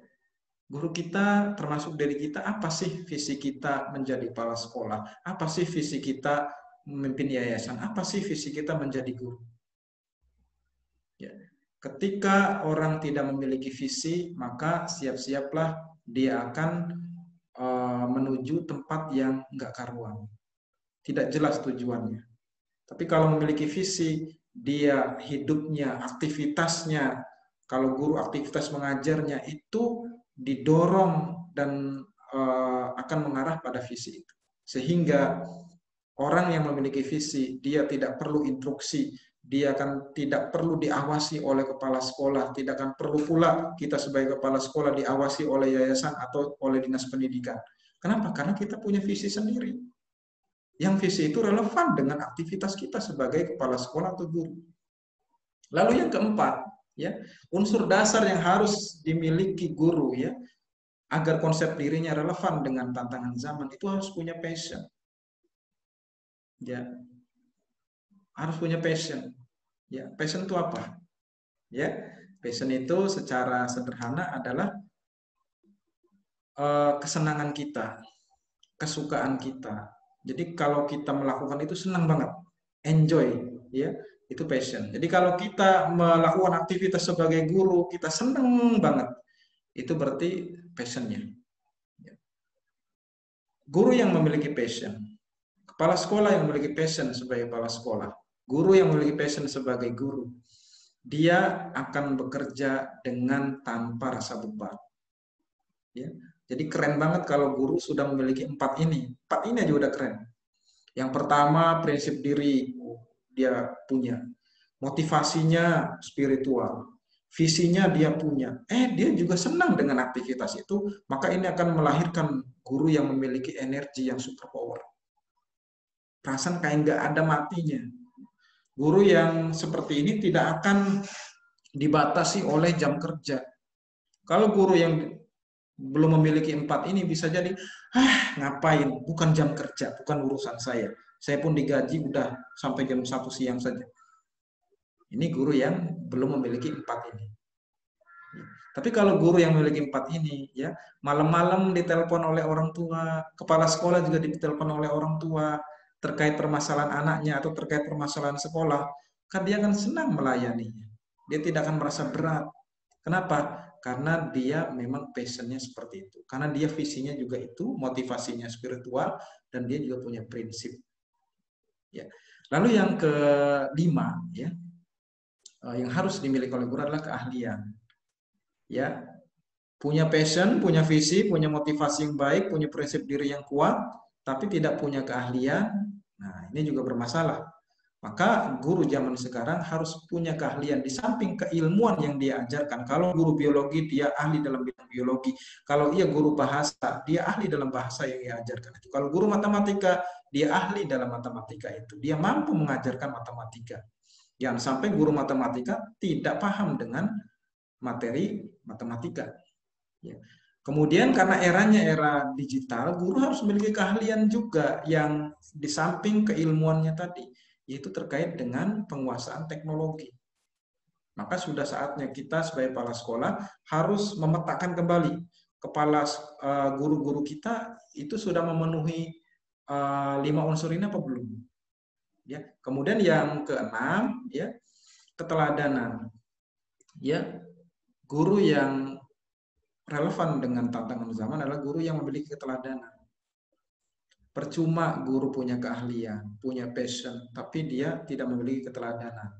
Guru kita termasuk dari kita, apa sih visi kita menjadi kepala sekolah? Apa sih visi kita memimpin yayasan? Apa sih visi kita menjadi guru? Ya. Ketika orang tidak memiliki visi, maka siap-siaplah dia akan menuju tempat yang nggak karuan. Tidak jelas tujuannya. Tapi kalau memiliki visi, dia hidupnya, aktivitasnya, kalau guru aktivitas mengajarnya itu didorong dan akan mengarah pada visi itu. Sehingga orang yang memiliki visi, dia tidak perlu instruksi, dia akan tidak perlu diawasi oleh kepala sekolah, tidak akan perlu pula kita sebagai kepala sekolah diawasi oleh yayasan atau oleh dinas pendidikan. Kenapa? Karena kita punya visi sendiri. Yang visi itu relevan dengan aktivitas kita sebagai kepala sekolah atau guru. Lalu yang keempat, ya, unsur dasar yang harus dimiliki guru, ya, agar konsep dirinya relevan dengan tantangan zaman, itu harus punya passion. Ya, harus punya passion. Ya, passion itu apa? Ya, passion itu secara sederhana adalah kesenangan kita, kesukaan kita. Jadi kalau kita melakukan itu senang banget, enjoy, ya, itu passion. Jadi kalau kita melakukan aktivitas sebagai guru, kita senang banget, itu berarti passionnya. Ya. Guru yang memiliki passion, kepala sekolah yang memiliki passion sebagai kepala sekolah, guru yang memiliki passion sebagai guru, dia akan bekerja dengan tanpa rasa beban. Ya. Jadi keren banget kalau guru sudah memiliki 4 ini. 4 ini aja udah keren. Yang pertama, prinsip diri dia punya. Motivasinya spiritual. Visinya dia punya. Dia juga senang dengan aktivitas itu. Maka ini akan melahirkan guru yang memiliki energi yang super power. Perasaan kayak nggak ada matinya. Guru yang seperti ini tidak akan dibatasi oleh jam kerja. Kalau guru yang belum memiliki 4 ini bisa jadi, ngapain, bukan jam kerja, bukan urusan saya. Saya pun digaji udah sampai jam 1 siang saja. Ini guru yang belum memiliki 4 ini. Tapi kalau guru yang memiliki 4 ini, ya, malam-malam ditelepon oleh orang tua, kepala sekolah juga ditelepon oleh orang tua, terkait permasalahan anaknya atau terkait permasalahan sekolah, kan dia akan senang melayaninya. Dia tidak akan merasa berat. Kenapa? Karena dia memang passionnya seperti itu. Karena dia visinya juga itu, motivasinya spiritual, dan dia juga punya prinsip. Ya. Lalu yang kelima, ya, yang harus dimiliki oleh guru adalah keahlian. Ya, punya passion, punya visi, punya motivasi yang baik, punya prinsip diri yang kuat, tapi tidak punya keahlian. Nah, ini juga bermasalah. Maka guru zaman sekarang harus punya keahlian di samping keilmuan yang dia ajarkan. Kalau guru biologi, dia ahli dalam bidang biologi. Kalau ia guru bahasa, dia ahli dalam bahasa yang ia ajarkan itu. Kalau guru matematika, dia ahli dalam matematika itu. Dia mampu mengajarkan matematika. Jangan sampai guru matematika tidak paham dengan materi matematika. Ya. Kemudian karena eranya era digital, guru harus memiliki keahlian juga yang di samping keilmuannya tadi, yaitu terkait dengan penguasaan teknologi. Maka sudah saatnya kita sebagai kepala sekolah harus memetakan kembali kepala guru-guru kita itu sudah memenuhi 5 unsur ini apa belum? Ya. Kemudian yang keenam, ya, keteladanan. Ya, guru yang relevan dengan tantangan zaman adalah guru yang memiliki keteladanan. Percuma guru punya keahlian, punya passion, tapi dia tidak memiliki keteladanan.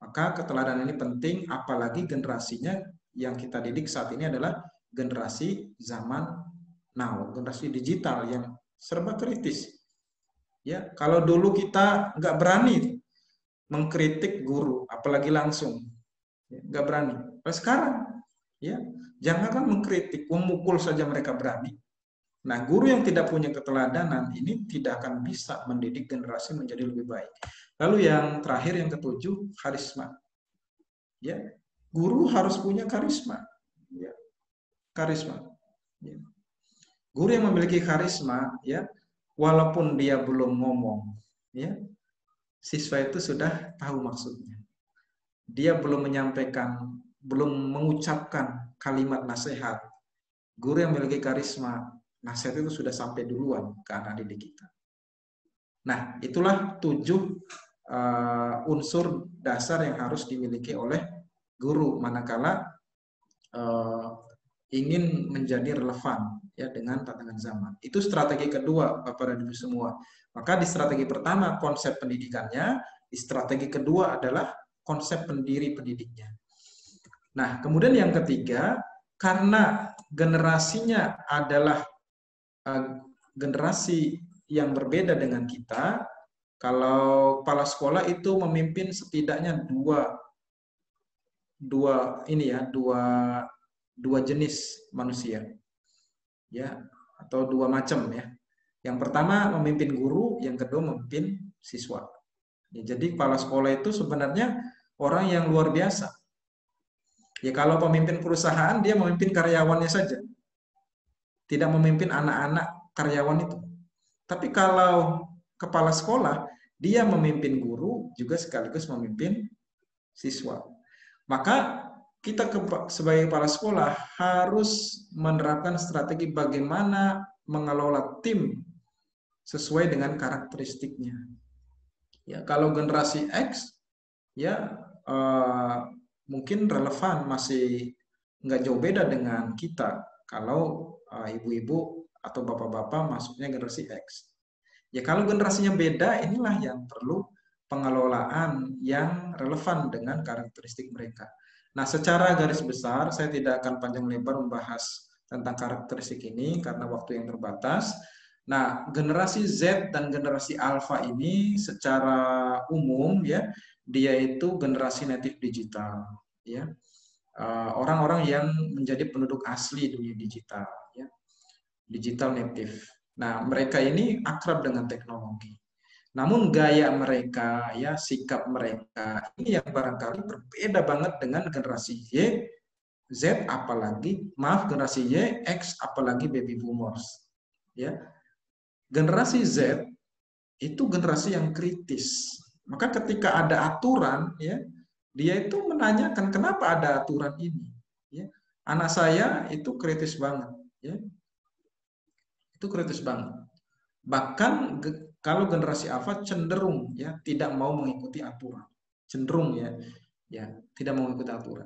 Maka keteladanan ini penting, apalagi generasinya yang kita didik saat ini adalah generasi zaman now, generasi digital yang serba kritis. Ya, kalau dulu kita nggak berani mengkritik guru, apalagi langsung, ya, nggak berani. Nah, sekarang, ya, jangankan mengkritik, memukul saja mereka berani. Nah, guru yang tidak punya keteladanan ini tidak akan bisa mendidik generasi menjadi lebih baik. Lalu yang terakhir, yang ketujuh, karisma. Ya, guru harus punya karisma. Ya, karisma. Ya. Guru yang memiliki karisma, ya, walaupun dia belum ngomong, ya, siswa itu sudah tahu maksudnya. Dia belum menyampaikan, belum mengucapkan kalimat nasihat. Guru yang memiliki karisma, nasihat itu sudah sampai duluan ke anak didik kita. Nah, itulah 7 unsur dasar yang harus dimiliki oleh guru manakala ingin menjadi relevan, ya, dengan tantangan zaman. Itu strategi kedua, Bapak dan Ibu semua. Maka di strategi pertama konsep pendidikannya, di strategi kedua adalah konsep pendiri pendidiknya. Nah, kemudian yang ketiga, karena generasinya adalah generasi yang berbeda dengan kita, kalau kepala sekolah itu memimpin setidaknya dua jenis manusia, ya, atau 2 macam, ya. Yang pertama memimpin guru, yang kedua memimpin siswa. Ya, jadi kepala sekolah itu sebenarnya orang yang luar biasa. Ya, kalau pemimpin perusahaan dia memimpin karyawannya saja, tidak memimpin anak-anak karyawan itu. Tapi kalau kepala sekolah, dia memimpin guru juga sekaligus memimpin siswa. Maka kita sebagai kepala sekolah harus menerapkan strategi bagaimana mengelola tim sesuai dengan karakteristiknya. Ya, kalau generasi X, ya, mungkin relevan, masih nggak jauh beda dengan kita. Kalau ibu-ibu atau bapak-bapak masuknya generasi X. Ya, kalau generasinya beda, inilah yang perlu pengelolaan yang relevan dengan karakteristik mereka. Nah, secara garis besar, saya tidak akan panjang lebar membahas tentang karakteristik ini karena waktu yang terbatas. Nah, generasi Z dan generasi Alpha ini secara umum, ya, dia itu generasi native digital, ya, orang-orang yang menjadi penduduk asli dunia digital, ya, digital native. Nah, mereka ini akrab dengan teknologi. Namun gaya mereka, ya, sikap mereka ini yang barangkali berbeda banget dengan generasi Y, Z, generasi Y, X, apalagi baby boomers. Ya, generasi Z itu generasi yang kritis. Maka ketika ada aturan, ya, dia itu menanyakan kenapa ada aturan ini. Ya, anak saya itu kritis banget. Ya, itu kritis banget. Bahkan kalau generasi Alpha cenderung, ya, tidak mau mengikuti aturan, cenderung, ya, tidak mau mengikuti aturan.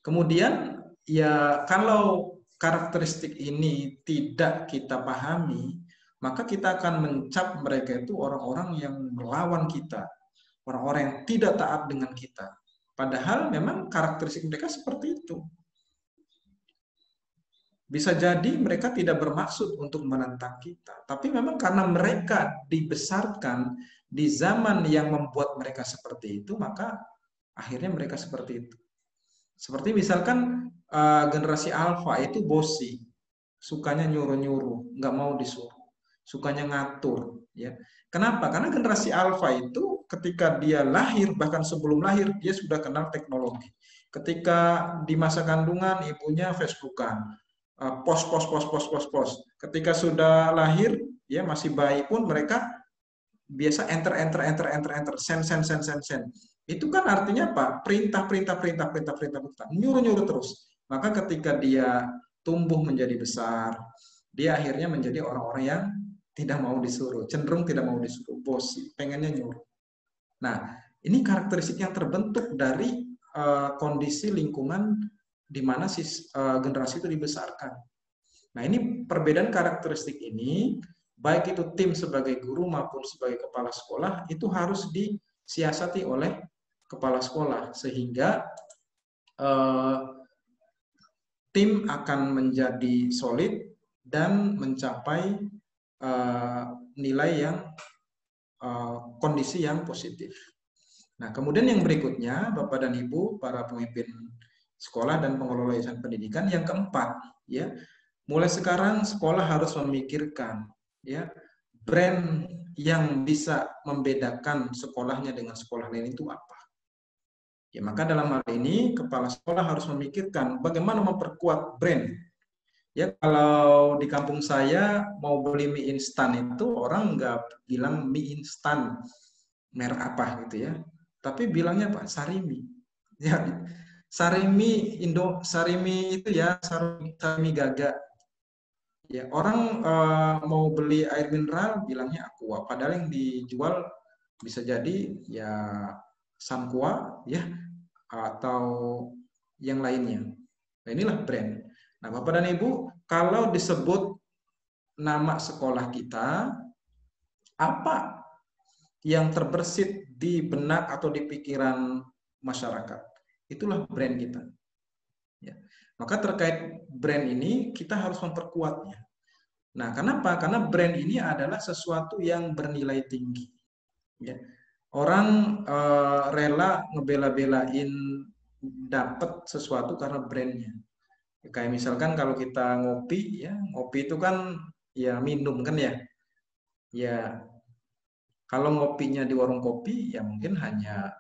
Kemudian, ya, kalau karakteristik ini tidak kita pahami, maka kita akan mencap mereka itu orang-orang yang melawan kita, orang-orang yang tidak taat dengan kita. Padahal memang karakteristik mereka seperti itu. Bisa jadi mereka tidak bermaksud untuk menentang kita, tapi memang karena mereka dibesarkan di zaman yang membuat mereka seperti itu, maka akhirnya mereka seperti itu. Seperti misalkan generasi Alpha itu bossy, sukanya nyuruh-nyuruh, nggak mau disuruh, sukanya ngatur. Ya, kenapa? Karena generasi Alpha itu ketika dia lahir, bahkan sebelum lahir dia sudah kenal teknologi. Ketika di masa kandungan ibunya Facebookan. Post. Ketika sudah lahir, ya, masih bayi pun mereka biasa enter, send. Itu kan artinya apa? Perintah, nyuruh terus. Maka ketika dia tumbuh menjadi besar, dia akhirnya menjadi orang-orang yang tidak mau disuruh, cenderung tidak mau disuruh, bossy, pengennya nyuruh. Nah, ini karakteristik yang terbentuk dari kondisi lingkungan di mana generasi itu dibesarkan. Nah, ini perbedaan karakteristik ini, baik itu tim sebagai guru maupun sebagai kepala sekolah, itu harus disiasati oleh kepala sekolah, sehingga tim akan menjadi solid dan mencapai nilai yang kondisi yang positif. Nah, kemudian yang berikutnya, Bapak dan Ibu, para pemimpin sekolah dan pengelola yayasan pendidikan, yang keempat, ya, mulai sekarang sekolah harus memikirkan, ya, brand yang bisa membedakan sekolahnya dengan sekolah lain itu apa. Ya, maka dalam hal ini kepala sekolah harus memikirkan bagaimana memperkuat brand. Ya, kalau di kampung saya mau beli mie instan itu orang nggak bilang mie instan merek apa gitu ya, tapi bilangnya Pak Sarimi. Ya, Sarimi Sarimi itu ya Sarimi Gaga. Ya, orang mau beli air mineral bilangnya Aqua, padahal yang dijual bisa jadi ya Sanqua ya atau yang lainnya. Nah, inilah brand. Nah, Bapak dan Ibu, kalau disebut nama sekolah kita, apa yang terbersit di benak atau di pikiran masyarakat? Itulah brand kita. Ya. Maka terkait brand ini, kita harus memperkuatnya. Nah, kenapa? Karena brand ini adalah sesuatu yang bernilai tinggi. Ya. Orang rela ngebela-belain dapat sesuatu karena brandnya. Kayak misalkan kalau kita ngopi, ya ngopi itu kan ya minum kan ya. Ya kalau ngopinya di warung kopi ya mungkin hanya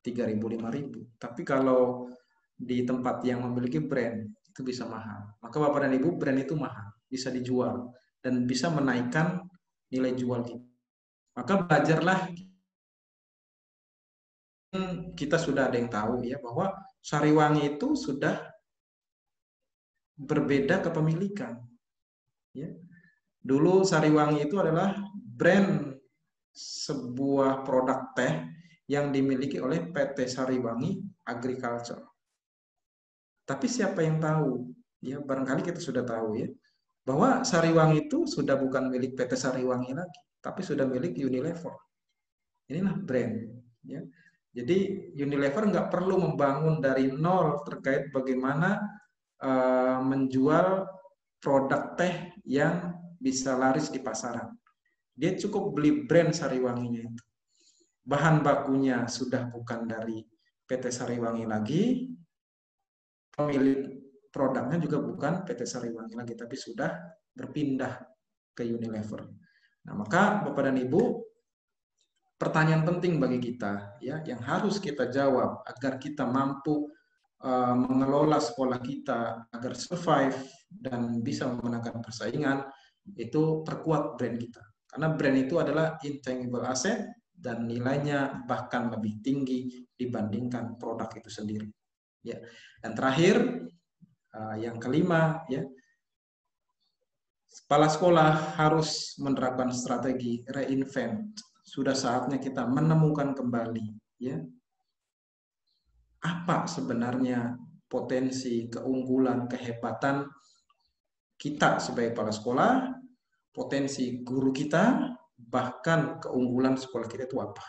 3.000 5.000. Tapi kalau di tempat yang memiliki brand itu bisa mahal. Maka Bapak dan Ibu, brand itu mahal, bisa dijual dan bisa menaikkan nilai jual kita. Maka belajarlah, kita sudah ada yang tahu ya bahwa Sariwangi itu sudah berbeda kepemilikan. Ya. Dulu Sariwangi itu adalah brand sebuah produk teh yang dimiliki oleh PT Sariwangi Agriculture. Tapi siapa yang tahu? Ya, barangkali kita sudah tahu ya bahwa Sariwangi itu sudah bukan milik PT Sariwangi lagi, tapi sudah milik Unilever. Inilah brand. Ya. Jadi Unilever nggak perlu membangun dari nol terkait bagaimana menjual produk teh yang bisa laris di pasaran. Dia cukup beli brand Sariwanginya itu. Bahan bakunya sudah bukan dari PT Sariwangi lagi, pemilik produknya juga bukan PT Sariwangi lagi, tapi sudah berpindah ke Unilever. Nah, maka Bapak dan Ibu, pertanyaan penting bagi kita ya yang harus kita jawab agar kita mampu mengelola sekolah kita agar survive dan bisa memenangkan persaingan, itu perkuat brand kita. Karena brand itu adalah intangible asset dan nilainya bahkan lebih tinggi dibandingkan produk itu sendiri. Ya. Dan terakhir, yang kelima, ya, kepala sekolah harus menerapkan strategi reinvent. Sudah saatnya kita menemukan kembali, ya, apa sebenarnya potensi, keunggulan, kehebatan kita sebagai kepala sekolah, potensi guru kita, bahkan keunggulan sekolah kita itu apa.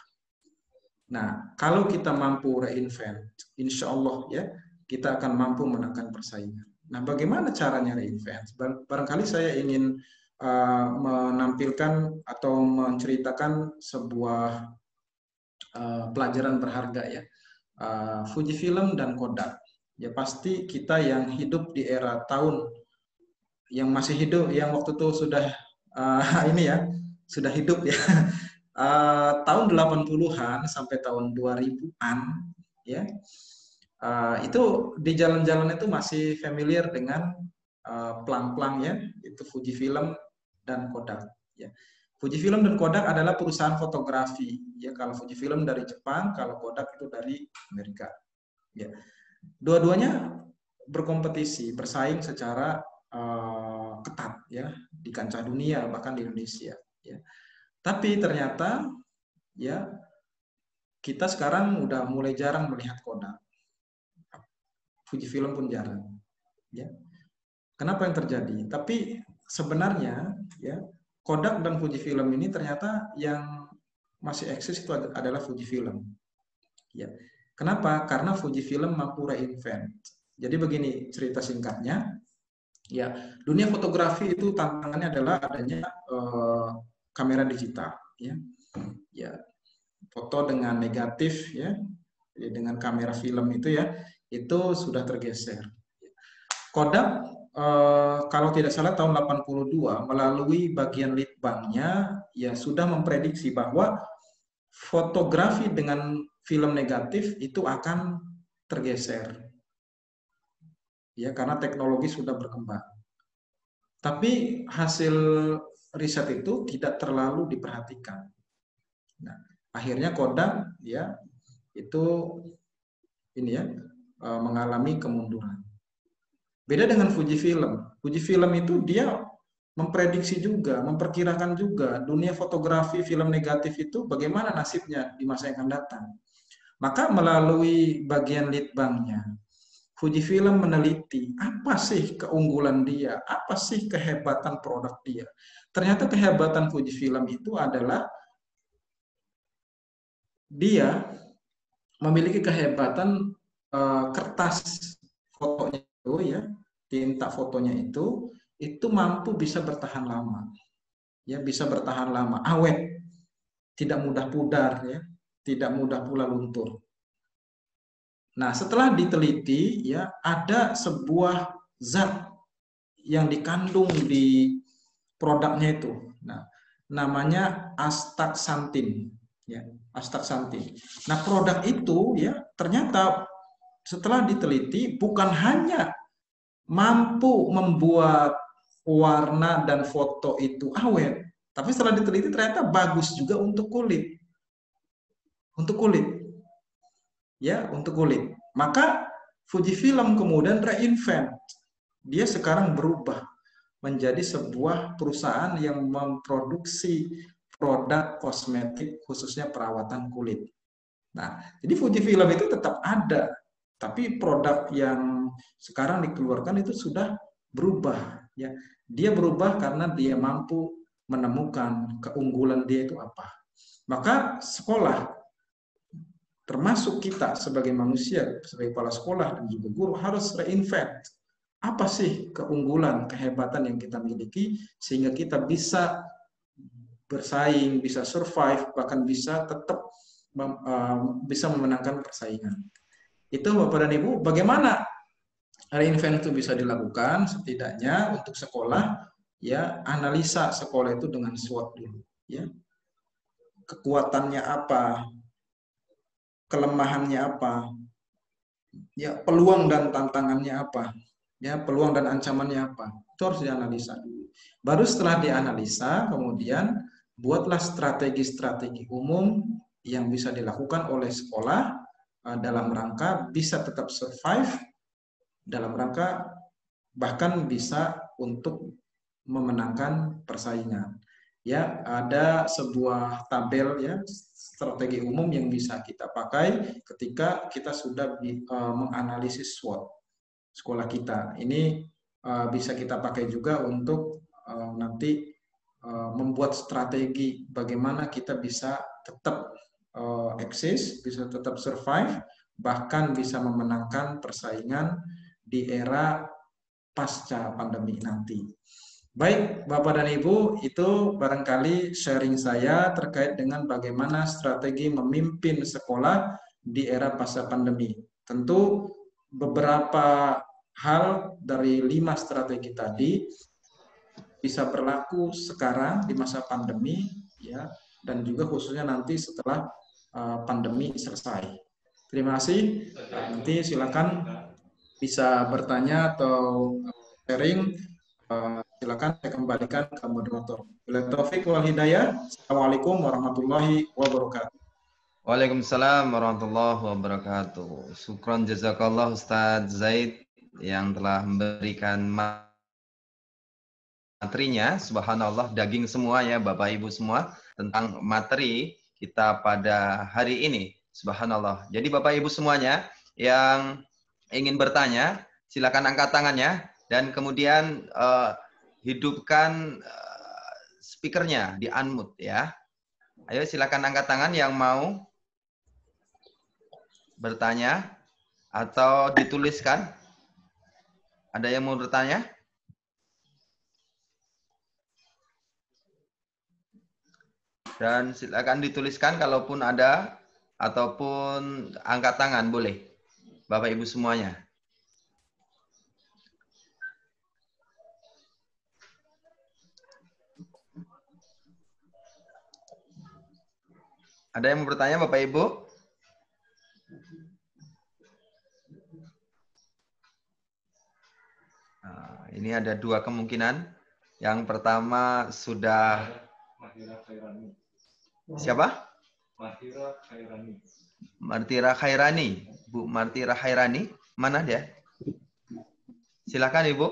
Nah, kalau kita mampu reinvent, insya Allah ya, kita akan mampu menangkan persaingan. Nah, bagaimana caranya reinvent? Barangkali saya ingin menampilkan atau menceritakan sebuah pelajaran berharga ya. Fujifilm dan Kodak. Ya pasti kita yang hidup di era tahun yang masih hidup, yang waktu itu sudah ini ya, sudah hidup ya. Tahun 80-an sampai tahun 2000-an ya. Itu di jalan-jalan itu masih familiar dengan pelang-pelang ya, itu Fujifilm dan Kodak ya. Fujifilm dan Kodak adalah perusahaan fotografi ya, kalau Fujifilm dari Jepang, kalau Kodak itu dari Amerika ya. Dua-duanya berkompetisi, bersaing secara ketat ya di kancah dunia, bahkan di Indonesia ya. Tapi ternyata ya kita sekarang udah mulai jarang melihat Kodak, Fujifilm pun jarang ya. Kenapa yang terjadi? Tapi sebenarnya ya Kodak dan Fujifilm ini ternyata yang masih eksis itu adalah Fujifilm. Ya. Kenapa? Karena Fujifilm mampu reinvent. Jadi begini cerita singkatnya. Ya, dunia fotografi itu tantangannya adalah adanya kamera digital, ya. Ya, foto dengan negatif, ya, dengan kamera film itu ya, itu sudah tergeser. Kodak kalau tidak salah tahun 82 melalui bagian litbangnya ya sudah memprediksi bahwa fotografi dengan film negatif itu akan tergeser. Ya, karena teknologi sudah berkembang. Tapi hasil riset itu tidak terlalu diperhatikan. Nah, akhirnya Kodak ya itu ini ya mengalami kemunduran. Beda dengan Fujifilm. Fujifilm itu dia memprediksi juga, memperkirakan juga dunia fotografi film negatif itu bagaimana nasibnya di masa yang akan datang. Maka melalui bagian litbangnya, Fujifilm meneliti apa sih keunggulan dia, apa sih kehebatan produk dia. Ternyata kehebatan Fujifilm itu adalah dia memiliki kehebatan kertas fotonya itu ya, tinta fotonya itu mampu bisa bertahan lama. Ya, bisa bertahan lama, awet, tidak mudah pudar ya, tidak mudah pula luntur. Nah, setelah diteliti ya ada sebuah zat yang dikandung di produknya itu. Nah, namanya astaxanthin ya, astaxanthin. Nah, produk itu ya ternyata setelah diteliti bukan hanya mampu membuat warna dan foto itu awet, tapi setelah diteliti ternyata bagus juga untuk kulit. Untuk kulit. Ya, untuk kulit. Maka Fujifilm kemudian reinvent. Dia sekarang berubah menjadi sebuah perusahaan yang memproduksi produk kosmetik khususnya perawatan kulit. Nah, jadi Fujifilm itu tetap ada, tapi produk yang sekarang dikeluarkan itu sudah berubah ya. Dia berubah karena dia mampu menemukan keunggulan dia itu apa. Maka sekolah termasuk kita sebagai manusia, sebagai kepala sekolah dan juga guru harus reinvent. Apa sih keunggulan, kehebatan yang kita miliki sehingga kita bisa bersaing, bisa survive, bahkan bisa tetap bisa memenangkan persaingan. Itu Bapak dan Ibu, bagaimana reinvent itu bisa dilakukan? Setidaknya untuk sekolah ya analisa sekolah itu dengan SWOT dulu ya. Kekuatannya apa? Kelemahannya apa? Ya, peluang dan tantangannya apa? Ya, peluang dan ancamannya apa? Itu harus dianalisa dulu. Baru setelah dianalisa kemudian buatlah strategi-strategi umum yang bisa dilakukan oleh sekolah dalam rangka bisa tetap survive, dalam rangka bahkan bisa untuk memenangkan persaingan. Ya, ada sebuah tabel ya strategi umum yang bisa kita pakai ketika kita sudah menganalisis SWOT sekolah kita. Ini bisa kita pakai juga untuk nanti membuat strategi bagaimana kita bisa tetap eksis, bisa tetap survive, bahkan bisa memenangkan persaingan di era pasca pandemi nanti. Baik, Bapak dan Ibu, itu barangkali sharing saya terkait dengan bagaimana strategi memimpin sekolah di era pasca pandemi. Tentu beberapa hal dari 5 strategi tadi bisa berlaku sekarang di masa pandemi ya, dan juga khususnya nanti setelah pandemi selesai. Terima kasih. Nanti silakan bisa bertanya atau sharing. Silakan saya kembalikan ke moderator. Bila taufik wal hidayah. Assalamualaikum warahmatullahi wabarakatuh. Waalaikumsalam warahmatullahi wabarakatuh. Syukran jazakallah Ustaz Zaid yang telah memberikan materinya. Subhanallah, daging semua ya Bapak Ibu semua tentang materi kita pada hari ini. Subhanallah. Jadi Bapak Ibu semuanya yang ingin bertanya, silakan angkat tangannya dan kemudian hidupkan speakernya, di unmute ya. Ayo silakan angkat tangan yang mau bertanya atau dituliskan. Ada yang mau bertanya? Dan silakan dituliskan kalaupun ada ataupun angkat tangan boleh. Bapak Ibu semuanya. Ada yang mau bertanya Bapak Ibu? Nah, ini ada dua kemungkinan. Yang pertama sudah siapa? Martira Khairani. Martira Khairani. Bu Martira Khairani, mana dia? Silakan Ibu.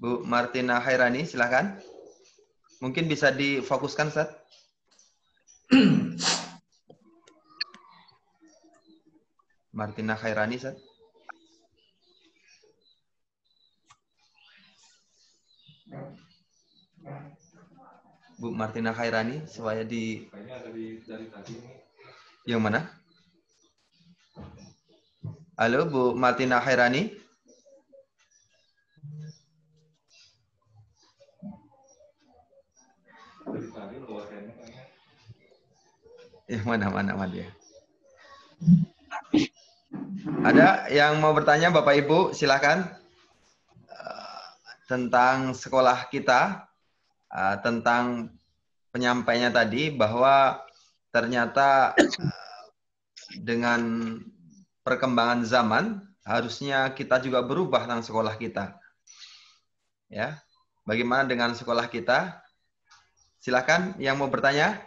Bu Martina Khairani, silakan. Mungkin bisa difokuskan, Ustaz. Martina Khairani, Ustaz. Bu Martina Khairani, supaya di... Kayaknya dari tadi ini. Yang mana? Halo, Bu Martina Khairani. Dari tadi bawa handnya kayaknya. Yang mana dia? Ada yang mau bertanya Bapak Ibu, silakan. Tentang sekolah kita, tentang penyampainya tadi bahwa ternyata dengan perkembangan zaman harusnya kita juga berubah tentang sekolah kita. Ya, bagaimana dengan sekolah kita? Silakan yang mau bertanya.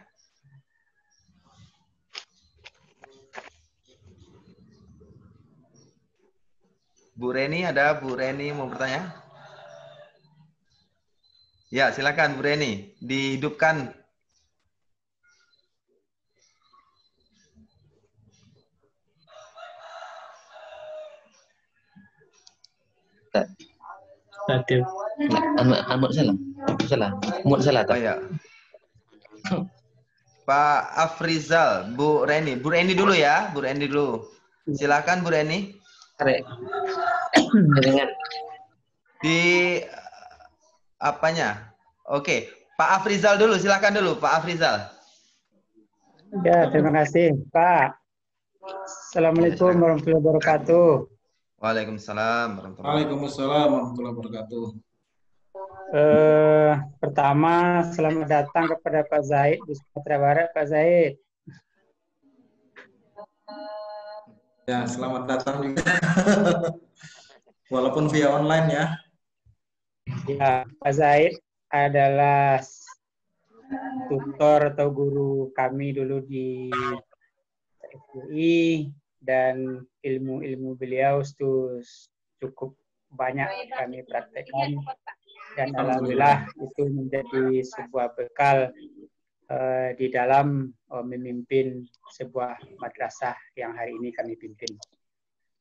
Bu Reni, ada Bu Reni mau bertanya? Ya, silakan Bu Reni, dihidupkan. Salah. Oh ya. Pak Afrizal, Bu Reni dulu ya, Bu Reni dulu. Silakan Bu Reni. Di apanya? Oke, Pak Afrizal dulu, silakan dulu Pak Afrizal. Ya, terima kasih Pak. Assalamualaikum warahmatullahi wabarakatuh. Waalaikumsalam warahmatullahi wabarakatuh. Pertama, selamat datang kepada Pak Zaid di Sumatera Barat, Pak Zaid. Ya, selamat datang juga. Walaupun via online ya. Ya, Pak Zaid adalah tutor atau guru kami dulu di FUI, dan ilmu-ilmu beliau itu cukup banyak kami praktekkan, dan alhamdulillah itu menjadi sebuah bekal di dalam memimpin sebuah madrasah yang hari ini kami pimpin.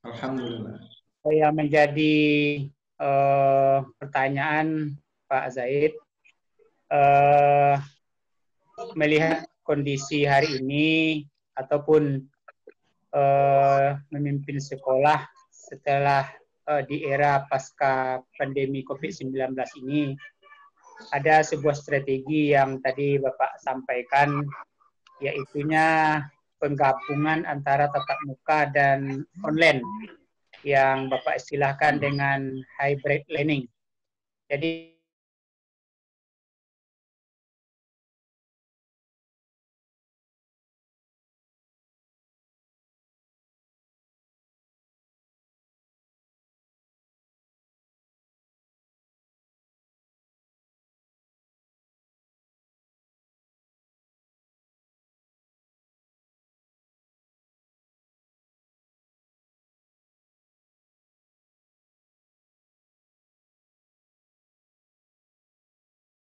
Alhamdulillah. Yang menjadi pertanyaan Pak Zaid, melihat kondisi hari ini ataupun memimpin sekolah setelah di era pasca pandemi COVID-19 ini, ada sebuah strategi yang tadi Bapak sampaikan, yaitunya penggabungan antara tatap muka dan online yang Bapak istilahkan dengan hybrid learning. Jadi